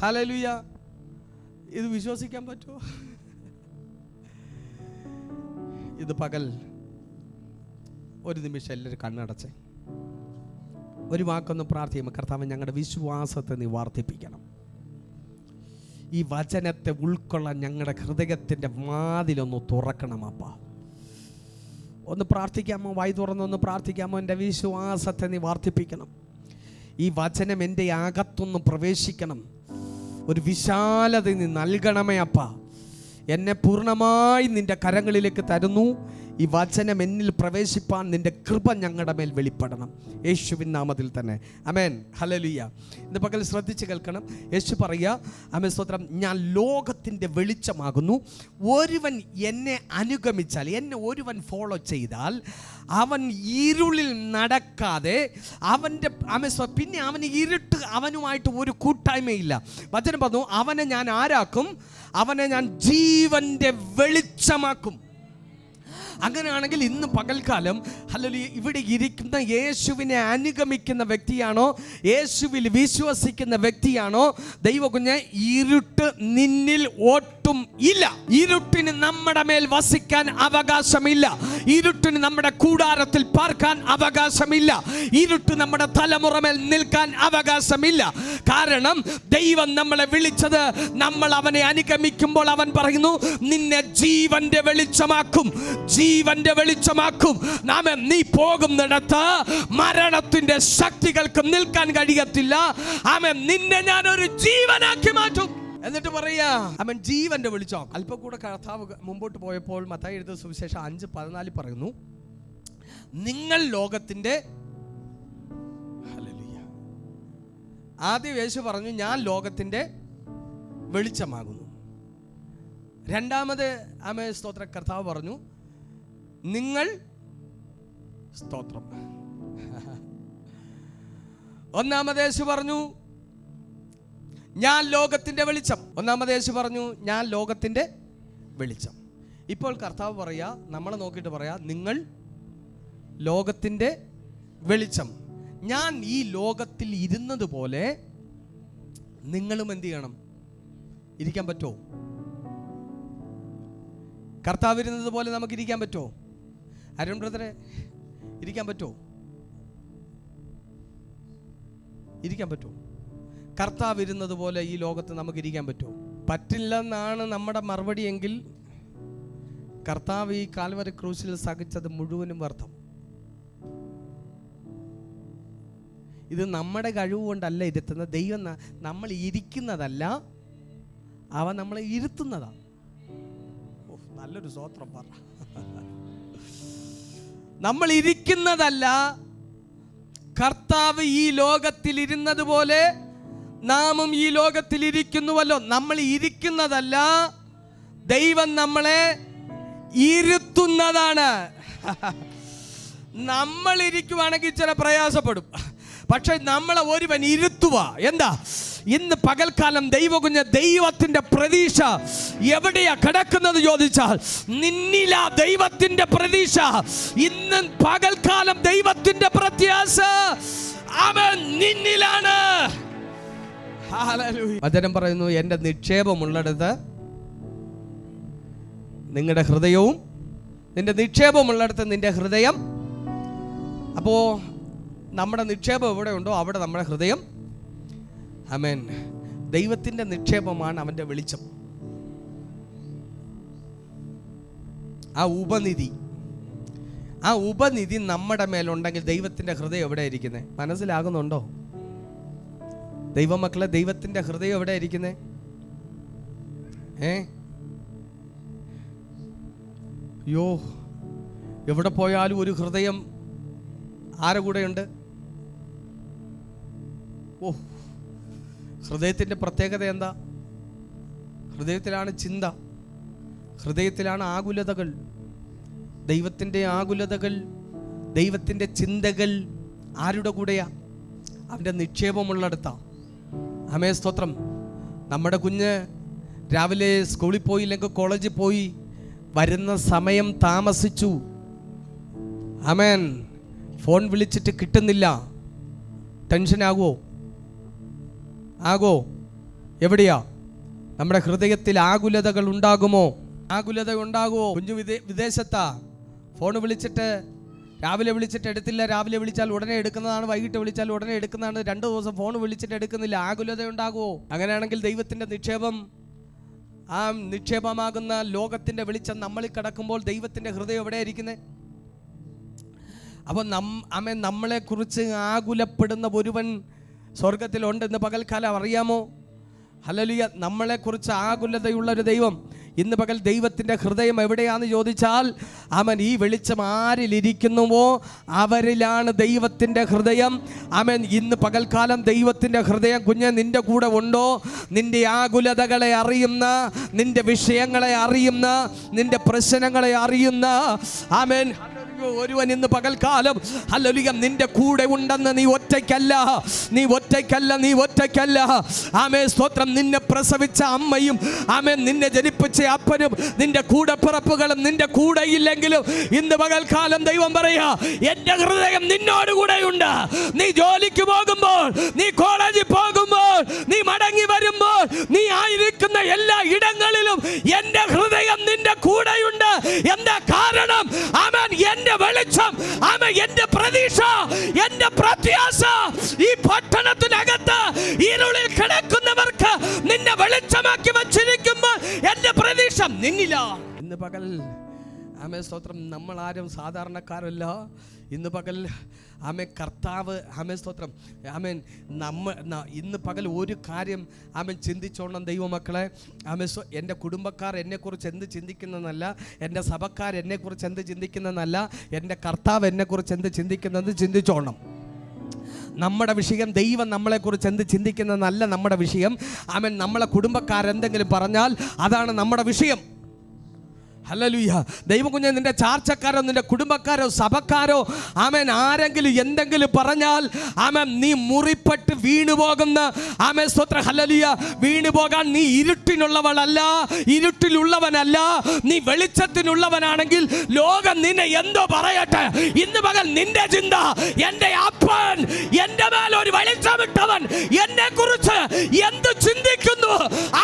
ഹല്ലേലൂയ. ഇത് വിശ്വസിക്കാൻ പറ്റുമോ? ഇത് പകൽ ഒരു നിമിഷം എല്ലാവരും കണ്ണടച്ച് ഒരു വാക്കൊന്ന് പ്രാർത്ഥിക്കുമ്പോൾ, കർത്താവ്, ഞങ്ങളുടെ വിശ്വാസത്തെ നീ വർദ്ധിപ്പിക്കണം. ഈ വചനത്തെ ഉൾക്കൊള്ളാൻ ഞങ്ങളുടെ ഹൃദയത്തിൻ്റെ വാതിലൊന്ന് തുറക്കണം. അപ്പ ഒന്ന് പ്രാർത്ഥിക്കാമോ? വായി തുറന്നൊന്ന് പ്രാർത്ഥിക്കാമോ? എൻ്റെ വിശ്വാസത്തെ നീ വർദ്ധിപ്പിക്കണം. ഈ വചനം എൻ്റെ അകത്തൊന്ന് പ്രവേശിക്കണം. ഒരു വിശാലത നീ നൽകണമേ അപ്പ. എന്നെ പൂർണ്ണമായി നിൻ്റെ കരങ്ങളിലേക്ക് തരുന്നു. ഈ വചനം എന്നിൽ പ്രവേശിപ്പാൻ നിൻ്റെ കൃപ ഞങ്ങളുടെ മേൽ വെളിപ്പെടണം, യേശുവിൻ നാമത്തിൽ തന്നെ. ആമേൻ. ഹല്ലേലൂയ. ഇന്ന് പകൽ ശ്രദ്ധിച്ച് കേൾക്കണം. യേശു പറയുക, ആമേൻ സ്തോത്രം, ഞാൻ ലോകത്തിൻ്റെ വെളിച്ചമാകുന്നു. ഒരുവൻ എന്നെ അനുഗമിച്ചാൽ, എന്നെ ഒരുവൻ ഫോളോ ചെയ്താൽ അവൻ ഇരുളിൽ നടക്കാതെ അവൻ്റെ പിന്നെ അവന് ഇരുട്ട് അവനുമായിട്ട് ഒരു കൂട്ടായ്മയില്ല. വചനം പറഞ്ഞു, അവനെ ഞാൻ ആരാക്കും? അവനെ ഞാൻ ജീവൻ്റെ വെളിച്ചമാക്കും. അങ്ങനെയാണെങ്കിൽ ഇന്ന് പകൽക്കാലം ഹല്ലേലൂയ ഇവിടെ ഇരിക്കുന്ന യേശുവിനെ അനുഗമിക്കുന്ന വ്യക്തിയാണോ, യേശുവിൽ വിശ്വസിക്കുന്ന വ്യക്തിയാണോ, ദൈവകുഞ്ഞെ, ഇരുട്ട് നിന്നിൽ ഒട്ടും ഇല്ല. ഇരുട്ടിന് നമ്മുടെ മേൽ വസിക്കാൻ അവകാശമില്ല. ഇരുട്ടിന് നമ്മുടെ കൂടാരത്തിൽ പാർക്കാൻ അവകാശമില്ല. ഇരുട്ട് നമ്മുടെ തലമുറ മേൽ നിൽക്കാൻ അവകാശമില്ല. കാരണം ദൈവം നമ്മളെ വിളിച്ചത്, നമ്മൾ അവനെ അനുഗമിക്കുമ്പോൾ അവൻ പറയുന്നു, നിന്നെ ജീവന്റെ വെളിച്ചമാക്കും, ജീവന്റെ വെളിച്ചമാക്കും. നാം നീ പോകുന്നിടത്ത് മരണത്തിന്റെ ശക്തികൾക്ക് നിൽക്കാൻ കഴിയത്തില്ല. ആമേൻ. നിന്നെ ഞാൻ ഒരു ജീവനാക്കി മാറ്റും. എന്നിട്ട് പറയാ, അവൻ ജീവന്റെ വെളിച്ചം. അല്പം കൂടെ കർത്താവ് മുമ്പോട്ട് പോയപ്പോൾ മത്തായി എഴുതിയ സുവിശേഷം 5:14 പറയുന്നു, നിങ്ങൾ ലോകത്തിന്റെ, ഹല്ലേലൂയ. ആദ്യം യേശു പറഞ്ഞു, ഞാൻ ലോകത്തിന്റെ വെളിച്ചമാകുന്നു. രണ്ടാമത് ആമേൻ സ്തോത്ര കർത്താവ് പറഞ്ഞു, നിങ്ങൾ, സ്തോത്രം, ഒന്നാമത് യേശു പറഞ്ഞു ഞാൻ ലോകത്തിന്റെ വെളിച്ചം. ഒന്നാമത് യേശു പറഞ്ഞു ഞാൻ ലോകത്തിന്റെ വെളിച്ചം. ഇപ്പോൾ കർത്താവ് പറയാ, നമ്മളെ നോക്കിയിട്ട് പറയാ, നിങ്ങൾ ലോകത്തിന്റെ വെളിച്ചം. ഞാൻ ഈ ലോകത്തിൽ ഇരുന്നത് പോലെ നിങ്ങളും എന്ത് ചെയ്യണം? ഇരിക്കാൻ പറ്റുമോ? കർത്താവ് ഇരുന്നത് പോലെ നമുക്ക് ഇരിക്കാൻ പറ്റുമോ? അരുൺ ബ്രദറെ, ഇരിക്കാൻ പറ്റുമോ? ഇരിക്കാൻ പറ്റുമോ? കർത്താവ് ഇരുന്നത് പോലെ ഈ ലോകത്ത് നമുക്ക് ഇരിക്കാൻ പറ്റുമോ? പറ്റില്ലെന്നാണ് നമ്മുടെ മറുപടി എങ്കിൽ കർത്താവ് ഈ കാൽവരി ക്രൂശിൽ സഹിച്ചത് മുഴുവനും വ്യർത്ഥം. ഇത് നമ്മുടെ കഴിവ് കൊണ്ടല്ല ഇരുത്തുന്നത്. ദൈവം നമ്മൾ ഇരിക്കുന്നതല്ല, അവൻ നമ്മളെ ഇരുത്തുന്നതാ. നല്ലൊരു സ്തോത്രം പറ. നമ്മൾ ഇരിക്കുന്നതല്ല, കർത്താവ് ഈ ലോകത്തിൽ ഇരുന്നത് പോലെ നാമും ഈ ലോകത്തിൽ ഇരിക്കുന്നുവല്ലോ. നമ്മൾ ഇരിക്കുന്നതല്ല, ദൈവം നമ്മളെ ഇരുത്തുന്നതാണ്. നമ്മൾ ഇരിക്കുവാണെങ്കിൽ ചില പ്രയാസപ്പെടും, പക്ഷെ നമ്മളെ ഒരുവൻ ഇരുത്തുക. എന്താ? ഇന്ന് പകൽക്കാലം ദൈവകുഞ്ഞ ദൈവത്തിന്റെ പ്രതീക്ഷ എവിടെയാ കിടക്കുന്നത് ചോദിച്ചാൽ നിന്നിലാ ദൈവത്തിന്റെ പ്രതീക്ഷ. ഇന്ന് പകൽക്കാലം ദൈവത്തിന്റെ പ്രത്യാശ അവൻ നിന്നിലാണ്. വചനം പറയുന്നു, എൻ്റെ നിക്ഷേപമുള്ളിടത്ത് നിങ്ങളുടെ ഹൃദയവും, നിന്റെ നിക്ഷേപമുള്ളിടത്ത് നിന്റെ ഹൃദയം. അപ്പോ നമ്മുടെ നിക്ഷേപം എവിടെ ഉണ്ടോ അവിടെ നമ്മുടെ ഹൃദയം. ആമേൻ. ദൈവത്തിന്റെ നിക്ഷേപമാണ് അവന്റെ വെളിച്ചം. ആ ഉപനിധി നമ്മുടെ മേലുണ്ടെങ്കിൽ ദൈവത്തിന്റെ ഹൃദയം എവിടെ ഇരിക്കുന്നത്? മനസ്സിലാകുന്നുണ്ടോ ദൈവമക്കളെ? ദൈവത്തിന്റെ ഹൃദയം എവിടെ ഇരിക്കുന്നത്? യോ, എവിടെ പോയാലും ഒരു ഹൃദയം ആരുടെ കൂടെയുണ്ട്? ഓ, ഹൃദയത്തിൻ്റെ പ്രത്യേകത എന്താ? ഹൃദയത്തിലാണ് ചിന്ത, ഹൃദയത്തിലാണ് ആകുലതകൾ. ദൈവത്തിൻ്റെ ആകുലതകൾ, ദൈവത്തിൻ്റെ ചിന്തകൾ ആരുടെ കൂടെയാ? അവൻ്റെ നിക്ഷേപമുള്ളിടത്താ. ആമേൻ, സ്തോത്രം. നമ്മുടെ കുഞ്ഞ് രാവിലെ സ്കൂളിൽ പോയില്ലെങ്കിൽ കോളേജിൽ പോയി വരുന്ന സമയം താമസിച്ചു. ആമേൻ. ഫോൺ വിളിച്ചിട്ട് കിട്ടുന്നില്ല, ടെൻഷൻ ആകുമോ? എവിടെയാ? നമ്മുടെ ഹൃദയത്തിൽ ആകുലതകൾ ഉണ്ടാകുമോ? ആകുലത ഉണ്ടാകുമോ? കുഞ്ഞു വിദേശത്താ, ഫോൺ വിളിച്ചിട്ട് രാവിലെ വിളിച്ചിട്ട് എടുത്തില്ല, രാവിലെ വിളിച്ചാൽ ഉടനെ എടുക്കുന്നതാണ്, വൈകിട്ട് വിളിച്ചാൽ ഉടനെ എടുക്കുന്നതാണ്, 2 ദിവസം ഫോൺ വിളിച്ചിട്ട് എടുക്കുന്നില്ല. ആകുലത ഉണ്ടാകുമോ? അങ്ങനെയാണെങ്കിൽ ദൈവത്തിൻ്റെ നിക്ഷേപം, ആ നിക്ഷേപമാകുന്ന ലോകത്തിൻ്റെ വെളിച്ചം നമ്മളിൽ കിടക്കുമ്പോൾ ദൈവത്തിൻ്റെ ഹൃദയം എവിടെ ഇരിക്കുന്നത്? അപ്പോൾ നമ്മളെക്കുറിച്ച് ആകുലപ്പെടുന്ന ഒരുവൻ സ്വർഗത്തിലുണ്ടെന്ന് പകൽക്കാലം അറിയാമോ? ഹല്ലേലൂയ. നമ്മളെക്കുറിച്ച് ആകുലതയുള്ളൊരു ദൈവം. ഇന്ന് പകൽ ദൈവത്തിൻ്റെ ഹൃദയം എവിടെയാണെന്ന് ചോദിച്ചാൽ ഈ വെളിച്ചം ആരിലിരിക്കുന്നുവോ അവരിലാണ് ദൈവത്തിൻ്റെ ഹൃദയം. ഇന്ന് പകൽക്കാലം ദൈവത്തിൻ്റെ ഹൃദയം കുഞ്ഞ് നിൻ്റെ കൂടെ ഉണ്ടോ? നിൻ്റെ ആകുലതകളെ അറിയുന്ന, നിൻ്റെ വിഷയങ്ങളെ അറിയുന്ന, നിൻ്റെ പ്രശ്നങ്ങളെ അറിയുന്ന ഒരുവൻ ഇന്ന് പകൽക്കാലം ഹല്ലേലൂയ നിന്റെ കൂടെ ഉണ്ടെന്ന്. നീ ഒറ്റയ്ക്കല്ല. ആമേൻ, സ്തോത്രം. നിന്നെ പ്രസവിച്ച അമ്മയും നിന്നെ ജനിപ്പിച്ച അപ്പനും നിന്റെ കൂടെ പിറപ്പുകളും നിന്റെ കൂടെ ഇല്ലെങ്കിലും ഇന്ന് പകൽക്കാലം ദൈവം പറയാ, എന്റെ ഹൃദയം നിന്നോട് കൂടെയുണ്ട്. നീ ജോലിക്ക് പോകുമ്പോൾ, നീ കോളേജിൽ പോകുമ്പോൾ, നീ മടങ്ങി വരുമ്പോൾ, നീ ആയിരിക്കുന്ന എല്ലാ ഇടങ്ങളിലും എന്റെ ഹൃദയം നിന്റെ കൂടെയുണ്ട്. എന്താ കാരണം? ആമേൻ. എന്റെ വെളിച്ചം, എന്റെ പ്രതീക്ഷ, എന്റെ പ്രത്യാശ ഈ പട്ടണത്തിനകത്ത് ഇരുളിൽ കിടക്കുന്നവർക്ക് നിന്നെ വെളിച്ചമാക്കി വച്ചിരിക്കുമ്പോൾ എന്റെ പ്രതീക്ഷ നിന്നില്ല. ഇന്ന് പകൽ ആമേൻ, സ്തോത്രം. നമ്മൾ ആരും സാധാരണക്കാരല്ല. ഇന്ന് പകൽ കർത്താവ് സ്തോത്രം. ഇന്ന് പകൽ ഒരു കാര്യം ചിന്തിച്ചോണം ദൈവമക്കളെ. എൻ്റെ കുടുംബക്കാർ എന്നെക്കുറിച്ച് എന്ത് ചിന്തിക്കുന്നതെന്നല്ല, എൻ്റെ സഭക്കാർ എന്നെക്കുറിച്ച് എന്ത് ചിന്തിക്കുന്നതെന്നല്ല, എൻ്റെ കർത്താവ് എന്നെക്കുറിച്ച് എന്ത് ചിന്തിക്കുന്നത് ചിന്തിച്ചോണം. നമ്മുടെ വിഷയം ദൈവം നമ്മളെക്കുറിച്ച് എന്ത് ചിന്തിക്കുന്നതെന്നല്ല നമ്മുടെ വിഷയം. നമ്മളെ കുടുംബക്കാരെന്തെങ്കിലും പറഞ്ഞാൽ അതാണ് നമ്മുടെ വിഷയം. ഹല്ലേലൂയ. ദൈവകുഞ്ഞെ, നിന്റെ ചാർച്ചക്കാരോ നിന്റെ കുടുംബക്കാരോ സഭക്കാരോ ആമേൻ ആരെങ്കിലും എന്തെങ്കിലും പറഞ്ഞാൽ ആമേൻ നീ മുറിപ്പെട്ട് വീണുപോകുന്ന ആമേൻ സ്തോത്രം ഹല്ലേലൂയ. വീണുപോകാൻ നീ ഇരുട്ടിനുള്ളവളല്ല, ഇരുട്ടിലുള്ളവനല്ല, നീ വെളിച്ചത്തിനുള്ളവനാണെങ്കിൽ ലോകം നിന്നെ എന്തോ പറയട്ടെ. ഇന്ന് പകൽ നിന്റെ ചിന്ത, എൻ്റെ അപ്പൻ എൻ്റെ മേൽ ഒരു വെളിച്ചമിട്ടവൻ എന്നെ കുറിച്ച് എന്ത് ചിന്തിക്കുന്നു,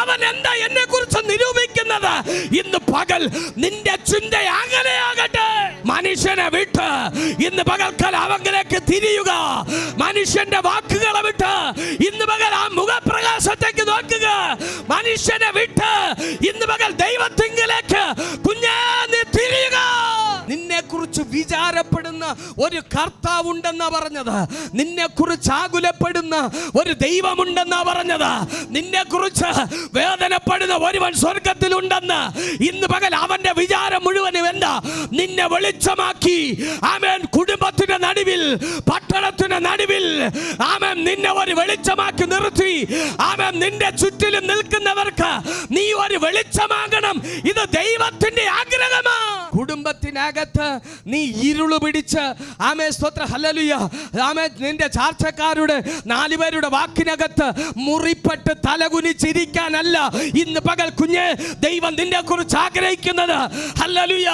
അവൻ എന്താ എന്നെ കുറിച്ച് നിരൂപിക്കുന്നത്. ഇന്ന് പകൽ നിന്റെ ചിന്ത അങ്ങനെയാകട്ടെ. മനുഷ്യനെ വിട്ട് ഇന്ന് പകൽക്കാലം അവങ്കിലേക്ക് തിരിയുക. മനുഷ്യന്റെ വാക്കുകളെ വിട്ട് ഇന്ന് പകൽ ആ മുഖപ്രകാശത്തേക്ക് നോക്കുക. മനുഷ്യനെ വിട്ട് ഇന്ന് പകൽ ദൈവത്തിങ്കിലേക്ക് കുഞ്ഞേ നീ തിരിയുക. നിന്നെ കുറിച്ച് വിചാരപ്പെടുന്ന ഒരു കർത്താവുണ്ടെന്നാ പറഞ്ഞത്. നിന്നെ കുറിച്ച് ആകുലപ്പെടുന്ന ഒരു ദൈവമുണ്ടെന്നാ പറഞ്ഞത്. നിന്നെ കുറിച്ച് വേദനപ്പെടുന്ന ഒരുവൻ സ്വർഗത്തിലുണ്ടെന്ന്. ഇന്ന് പകൽ അവന്റെ വിചാരം മുഴുവനും എന്താ? നിന്നെ വെളിച്ചമാക്കി ആമേൻ കുടുംബത്തിന്റെ നടുവിൽ, പട്ടണത്തിന്റെ നടുവിൽ ആമേൻ നിന്നെ ഒരു വെളിച്ചമാക്കി നിർത്തി. ആമേൻ നിന്റെ ചുറ്റിലും നിൽക്കുന്നവർക്ക് നീ ഒരു വെളിച്ചമാകണം. ഇത് ദൈവത്തിന്റെ ആഗ്രഹമാണ്. കുടുംബത്തിനകത്ത് നീ ഇരുള് പിടിച്ച് ആമേൻ സ്തോത്രം ഹല്ലേലൂയ ആമേൻ നിന്റെ ചാർച്ചക്കാരുടെ 4 പേരുടെ വാക്കിനകത്ത് മുറിപ്പെട്ട് തലകുനിച്ചിരിക്കാനല്ല ഇന്ന് പകൽ കുഞ്ഞ് ദൈവം നിന്നെ കുറിച്ച് ആഗ്രഹിക്കുന്നത്. ഹല്ലേലൂയ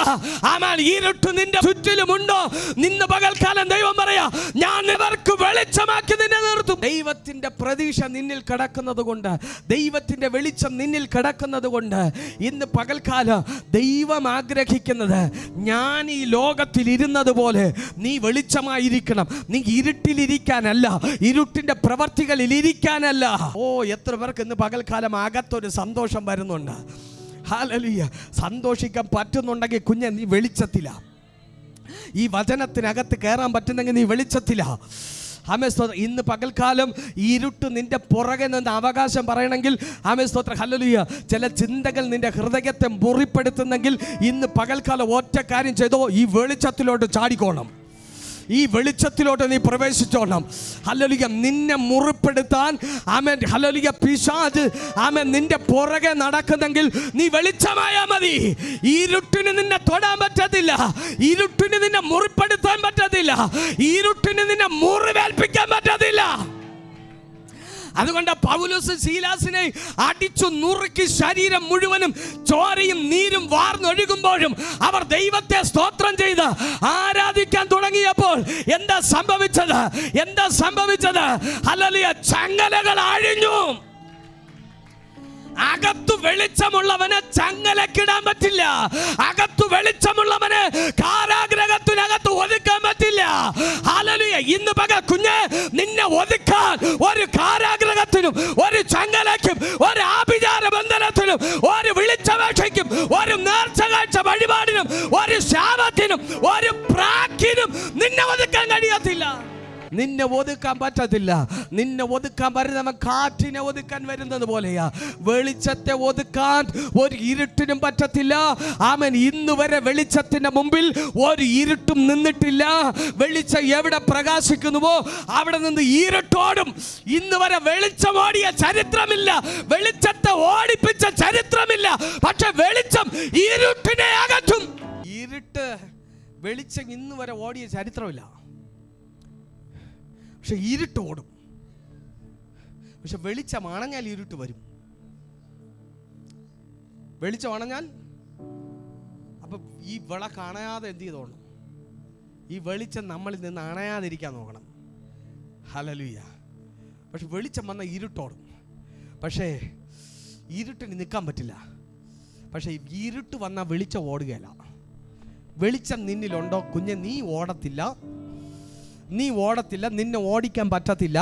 ആമേൻ. ഇരുട്ട് നിന്റെ ചുറ്റിലുമുണ്ടോ? നിന്നെ പകൽക്കാലം ദൈവം പറയാ, ഞാൻ ഇവർക്ക് വെളിച്ചമാക്കി നിന്നെ നിർത്തും. ദൈവത്തിന്റെ പ്രതീക്ഷ നിന്നിൽ കിടക്കുന്നത് കൊണ്ട്, ദൈവത്തിന്റെ വെളിച്ചം നിന്നിൽ കിടക്കുന്നത് കൊണ്ട് ഇന്ന് പകൽക്കാലം ദൈവം ആഗ്രഹിക്കുന്നത്, ഞാൻ ഈ ലോകത്തിൽ ഇരുന്നത് പോലെ നീ വെളിച്ചമായിരിക്കണം. നീ ഇരുട്ടിലിരിക്കാനല്ല, ഇരുട്ടിന്റെ പ്രവർത്തികളിൽ ഇരിക്കാനല്ല. ഓ, എത്ര പേർക്ക് ഇന്ന് പകൽക്കാലം അകത്തൊരു സന്തോഷം വരുന്നുണ്ട്. ഹല്ലേലൂയ. സന്തോഷിക്കാൻ പറ്റുന്നുണ്ടെങ്കിൽ കുഞ്ഞെ നീ വെളിച്ചത്തില. ഈ വചനത്തിനകത്ത് കയറാൻ പറ്റുന്നെങ്കിൽ നീ വെളിച്ചത്തില. ആമേൻ സ്തോത്രം. ഇന്ന് പകൽക്കാലം ഇരുട്ട് നിന്റെ പുറകെ നിന്ന് അവകാശം പറയണമെങ്കിൽ ആമേൻ സ്തോത്രം ഹല്ലേലൂയ ചില ചിന്തകൾ നിന്റെ ഹൃദയത്തെ മുറിപ്പെടുത്തുന്നെങ്കിൽ ഇന്ന് പകൽക്കാലം ഒറ്റ കാര്യം ചെയ്തോ, ഈ വെളിച്ചത്തിലോട്ട് ചാടിക്കോണം. ഈ വെളിച്ചത്തിലോട്ട് നീ പ്രവേശിച്ചോണം. ഹല്ലേലൂയ. നിന്നെ മുറിപ്പെടുത്താൻ ആമേൻ ഹല്ലേലൂയ പിശാച് ആമേൻ നിന്റെ പുറകെ നടക്കുന്നെങ്കിൽ നീ വെളിച്ചമായാ മതി. ഇരുട്ടിന് നിന്നെ തൊടാൻ പറ്റത്തില്ല, ഇരുട്ടിന് നിന്നെ മുറിപ്പെടുത്താൻ പറ്റത്തില്ല, ഇരുട്ടിന് നിന്നെ മുറിവേൽപ്പിക്കാൻ പറ്റത്തില്ല. അതുകൊണ്ട് പൗലോസ് ശീലാസിനെ അടിച്ചു നുറുക്കി ശരീരം മുഴുവനും ചോരയും നീരും വാർന്നൊഴുകുമ്പോഴും അവർ ദൈവത്തെ സ്തോത്രം ചെയ്ത് ആരാധിക്കാൻ തുടങ്ങിയപ്പോൾ എന്താ സംഭവിച്ചത്? ഹല്ലേലൂയ, ചങ്ങലകൾ അഴിഞ്ഞു. അകത്തു വെളിച്ചമുള്ളവനെ ചങ്ങലക്കിടാൻ പറ്റില്ല. അകത്തു വെളിച്ചമുള്ളവനെ കാരാഗ്രഹത്തിനകത്ത് ഒതുക്കാൻ പറ്റില്ല. ഹല്ലേലൂയ. ഇന്ന് പകൽ കുഞ്ഞ് നിന്നെ ഒതുക്കാൻ ഒരു കാരാഗ്രഹത്തിനും ഒരു ചങ്ങലയ്ക്കും ഒരു ആഭിചാര ബന്ധനത്തിനും ഒരു വിളിച്ചപേക്ഷയ്ക്കും ഒരു നേർച്ച കാഴ്ച വഴിപാടിനും ഒരു ശാപത്തിനും ഒരു പ്രാക്കിനും നിന്നെ ഒതുക്കാൻ കഴിയത്തില്ല. നിന്നെ ഒതുക്കാൻ പറ്റത്തില്ല. നിന്നെ ഒതുക്കാൻ വരുന്നവൻ കാറ്റിനെ ഒതുക്കാൻ വരുന്നത് പോലെയാ. വെളിച്ചത്തെ ഒതുക്കാൻ ഒരു ഇരുട്ടിനും പറ്റത്തില്ല. ആമേൻ. ഇന്ന് വരെ വെളിച്ചത്തിന്റെ മുമ്പിൽ ഒരു ഇരുട്ടും നിന്നിട്ടില്ല. വെളിച്ചം എവിടെ പ്രകാശിക്കുന്നുവോ അവിടെ നിന്ന് ഇരുട്ടോടും. ഇന്ന് വരെ വെളിച്ചം ഓടിയ ചരിത്രമില്ല, വെളിച്ചത്തെ ഓടിപ്പിച്ച ചരിത്രമില്ല. പക്ഷെ വെളിച്ചം ഇരുട്ടിനെ അകറ്റും. ഇരുട്ട് വെളിച്ചം ഇന്ന് വരെ ഓടിയ ചരിത്രമില്ല. പക്ഷെ ഇരുട്ട് ഓടും. പക്ഷെ വെളിച്ചം അണഞ്ഞാൽ ഇരുട്ട് വരും. വെളിച്ചം അണഞ്ഞാൽ അപ്പൊ ഈ വിളക്ക് അണയാതെ എന്ത് ചെയ്തോണം? ഈ വെളിച്ചം നമ്മളിൽ നിന്ന് അണയാതിരിക്കാൻ നോക്കണം. ഹല്ലേലൂയ. പക്ഷെ വെളിച്ചം വന്ന ഇരുട്ടോടും. പക്ഷേ ഇരുട്ടിന് നിൽക്കാൻ പറ്റില്ല. പക്ഷെ ഇരുട്ട് വന്നാൽ വെളിച്ചം ഓടുകയല്ല. വെളിച്ചം നിന്നിലുണ്ടോ കുഞ്ഞെ, നീ ഓടത്തില്ല. നിന്നെ ഓടിക്കാൻ പറ്റത്തില്ല.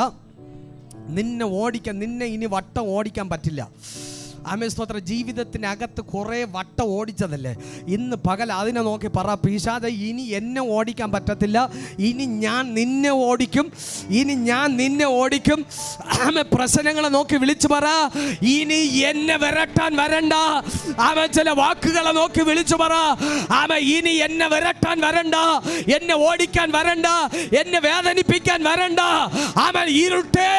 നിന്നെ ഇനി വട്ടം ഓടിക്കാൻ പറ്റില്ല. ആമേൻ സ്തോത്രം. ജീവിതത്തിനകത്ത് കുറേ വട്ടം ഓടിച്ചതല്ലേ, ഇന്ന് പകൽ അതിനെ നോക്കി പറ, പിശാചേ ഇനി എന്നെ ഓടിക്കാൻ പറ്റത്തില്ല. ഇനി ഞാൻ നിന്നെ ഓടിക്കും. ആമേൻ. പ്രശ്നങ്ങളെ നോക്കി വിളിച്ചു പറ, ഇനി എന്നെ വിരട്ടാൻ വരണ്ട. ആമേൻ. ചില വാക്കുകളെ നോക്കി വിളിച്ചു പറ, ആമേൻ, ഇനി എന്നെ വിരട്ടാൻ വരണ്ട, എന്നെ ഓടിക്കാൻ വരണ്ട, എന്നെ വേദനിപ്പിക്കാൻ വരണ്ട. ആമേൻ. ഇരുട്ടേ,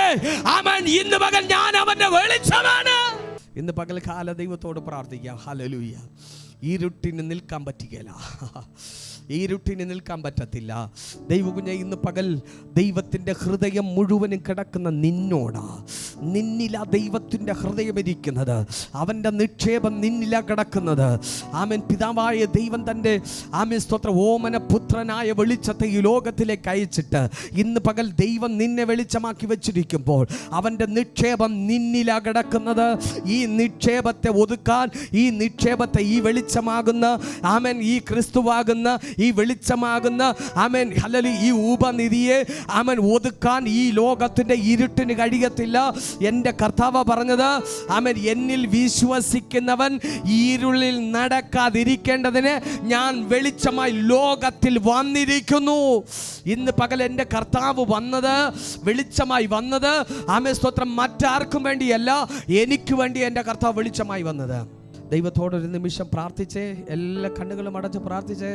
ആമേൻ, ഇന്ന് പകൽ ഞാൻ അവന്റെ വെളിച്ചമാണ്. ഇന്ന് പകൽക്കാല ദൈവത്തോട് പ്രാർത്ഥിക്കാം. ഹല്ലേലൂയ. ഇരുട്ടിന് നിൽക്കാൻ പറ്റുകയില്ല. ഇരുട്ടിന് നിൽക്കാൻ പറ്റത്തില്ല. ദൈവകുഞ്ഞെ, ഇന്ന് പകൽ ദൈവത്തിൻ്റെ ഹൃദയം മുഴുവനും കിടക്കുന്ന നിന്നോടാ. നിന്നിലാ ദൈവത്തിൻ്റെ ഹൃദയം ഇരിക്കുന്നത്. അവൻ്റെ നിക്ഷേപം നിന്നിലാ കിടക്കുന്നത്. ആമേൻ. പിതാവായ ദൈവം തൻ്റെ ആമേൻ സ്തോത്രം ഓമന പുത്രനായ വെളിച്ചത്തെ ഈ ലോകത്തിലേക്ക് അയച്ചിട്ട് ഇന്ന് പകൽ ദൈവം നിന്നെ വെളിച്ചമാക്കി വെച്ചിരിക്കുമ്പോൾ അവൻ്റെ നിക്ഷേപം നിന്നിലാ കിടക്കുന്നത്. ഈ നിക്ഷേപത്തെ ഒതുക്കാൻ, ഈ നിക്ഷേപത്തെ, ഈ വെളിച്ചമാകുന്ന ആമേൻ, ഈ ക്രിസ്തുവാകുന്ന ഈ വെളിച്ചമാകുന്ന ആമേൻ ഹല്ലേലൂയ ഈ ഉപനിധിയെ ആമേൻ ഒതുക്കാൻ ഈ ലോകത്തിൻ്റെ ഇരുട്ടിന് കഴിയത്തില്ല. എൻ്റെ കർത്താവ് പറഞ്ഞത് ആമേൻ, എന്നിൽ വിശ്വസിക്കുന്നവൻ ഇരുളിൽ നടക്കാതിരിക്കേണ്ടതിന് ഞാൻ വെളിച്ചമായി ലോകത്തിൽ വന്നിരിക്കുന്നു. ഇന്ന് പകൽ എൻ്റെ കർത്താവ് വന്നത്, വെളിച്ചമായി വന്നത് ആമേൻ സ്തോത്രം മറ്റാർക്കും വേണ്ടിയല്ല, എനിക്ക് വേണ്ടി എൻ്റെ കർത്താവ് വെളിച്ചമായി വന്നത്. ദൈവത്തോടൊരു നിമിഷം പ്രാർത്ഥിച്ചേ, എല്ലാ കണ്ണുകളും അടച്ച് പ്രാർത്ഥിച്ചേ.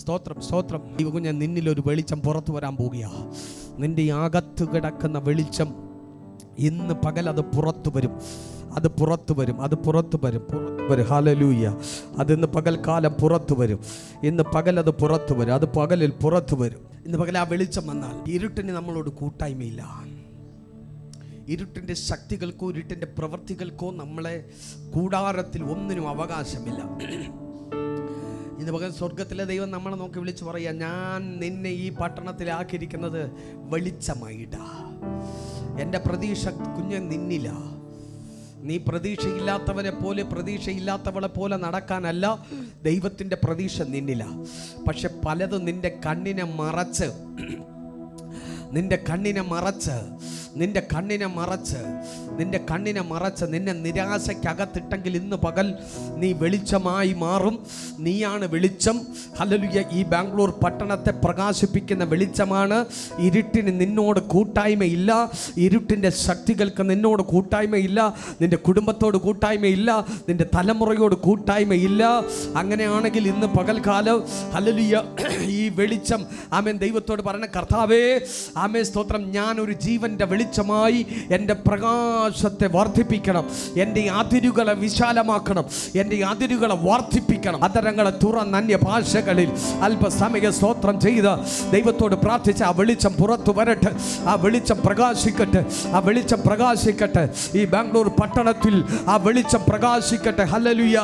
സ്തോത്രം, സ്തോത്രം. ദൈവകുഞ്ഞെ, നിന്നിലൊരു വെളിച്ചം പുറത്തു വരാൻ പോകുക. നിന്റെ അകത്ത് കിടക്കുന്ന വെളിച്ചം ഇന്ന് പകൽ അത് പുറത്തു വരും. അത് പുറത്തു വരും. അത് പുറത്തു വരും. ഹല്ലേലൂയ. അതിന്ന് പകൽക്കാലം പുറത്തു വരും. ഇന്ന് പകൽ അത് പുറത്തു വരും. അത് പകലിൽ പുറത്തു വരും. ഇന്ന് പകൽ ആ വെളിച്ചം വന്നാൽ ഇരുട്ടിന് നമ്മളോട് കൂട്ടായ്മയില്ല. ഇരുട്ടിൻ്റെ ശക്തികൾക്കോ ഇരുട്ടിൻ്റെ പ്രവൃത്തികൾക്കോ നമ്മളെ കൂടാരത്തിൽ ഒന്നിനും അവകാശമില്ല. ഇന്ന് പകൽ സ്വർഗത്തിലെ ദൈവം നമ്മളെ നോക്കി വിളിച്ച് പറയുക, ഞാൻ നിന്നെ ഈ പട്ടണത്തിലാക്കിയിരിക്കുന്നത് വെളിച്ചമായിട്ടാ. എൻ്റെ പ്രതീക്ഷ കുഞ്ഞ് നിന്നില്ല. നീ പ്രതീക്ഷയില്ലാത്തവനെ പോലെ, പ്രതീക്ഷയില്ലാത്തവളെ പോലെ നടക്കാനല്ല ദൈവത്തിൻ്റെ പ്രതീക്ഷ നിന്നില്ല. പക്ഷെ പലതും നിന്റെ കണ്ണിനെ മറച്ച്, നിന്റെ കണ്ണിനെ മറച്ച്, നിന്റെ കണ്ണിനെ മറച്ച്, നിന്റെ കണ്ണിനെ മറച്ച് നിന്നെ നിരാശയ്ക്കകത്തിട്ടെങ്കിൽ ഇന്ന് പകൽ നീ വെളിച്ചമായി മാറും. നീയാണ് വെളിച്ചം. ഹല്ലേലൂയ. ഈ ബാംഗ്ലൂർ പട്ടണത്തെ പ്രകാശിപ്പിക്കുന്ന വെളിച്ചമാണ്. ഇരുട്ടിന് നിന്നോട് കൂട്ടായ്മയില്ല. ഇരുട്ടിൻ്റെ ശക്തികൾക്ക് നിന്നോട് കൂട്ടായ്മയില്ല. നിന്റെ കുടുംബത്തോട് കൂട്ടായ്മയില്ല. നിന്റെ തലമുറയോട് കൂട്ടായ്മയില്ല. അങ്ങനെയാണെങ്കിൽ ഇന്ന് പകൽക്കാലം ഹല്ലേലൂയ ഈ വെളിച്ചം ആമേൻ ദൈവത്തോട് പറഞ്ഞ, കർത്താവേ ആമേൻ സ്തോത്രം, ഞാനൊരു ജീവൻ്റെ വെളിച്ചമായി എൻ്റെ പ്രകാശത്തെ വർദ്ധിപ്പിക്കണം. എൻ്റെ അതിരുകളെ വിശാലമാക്കണം. എൻ്റെ അതിരുകളെ വർദ്ധിപ്പിക്കണം. അതരങ്ങളെ തുറന്ന് അന്യ ഭാഷകളിൽ അല്പസമയ സ്തോത്രം ചെയ്ത് ദൈവത്തോട് പ്രാർത്ഥിച്ച് ആ വെളിച്ചം പുറത്തു വരട്ടെ. ആ വെളിച്ചം പ്രകാശിക്കട്ടെ. ആ വെളിച്ചം പ്രകാശിക്കട്ടെ. ഈ ബാംഗ്ലൂർ പട്ടണത്തിൽ ആ വെളിച്ചം പ്രകാശിക്കട്ടെ. ഹല്ലേലൂയ.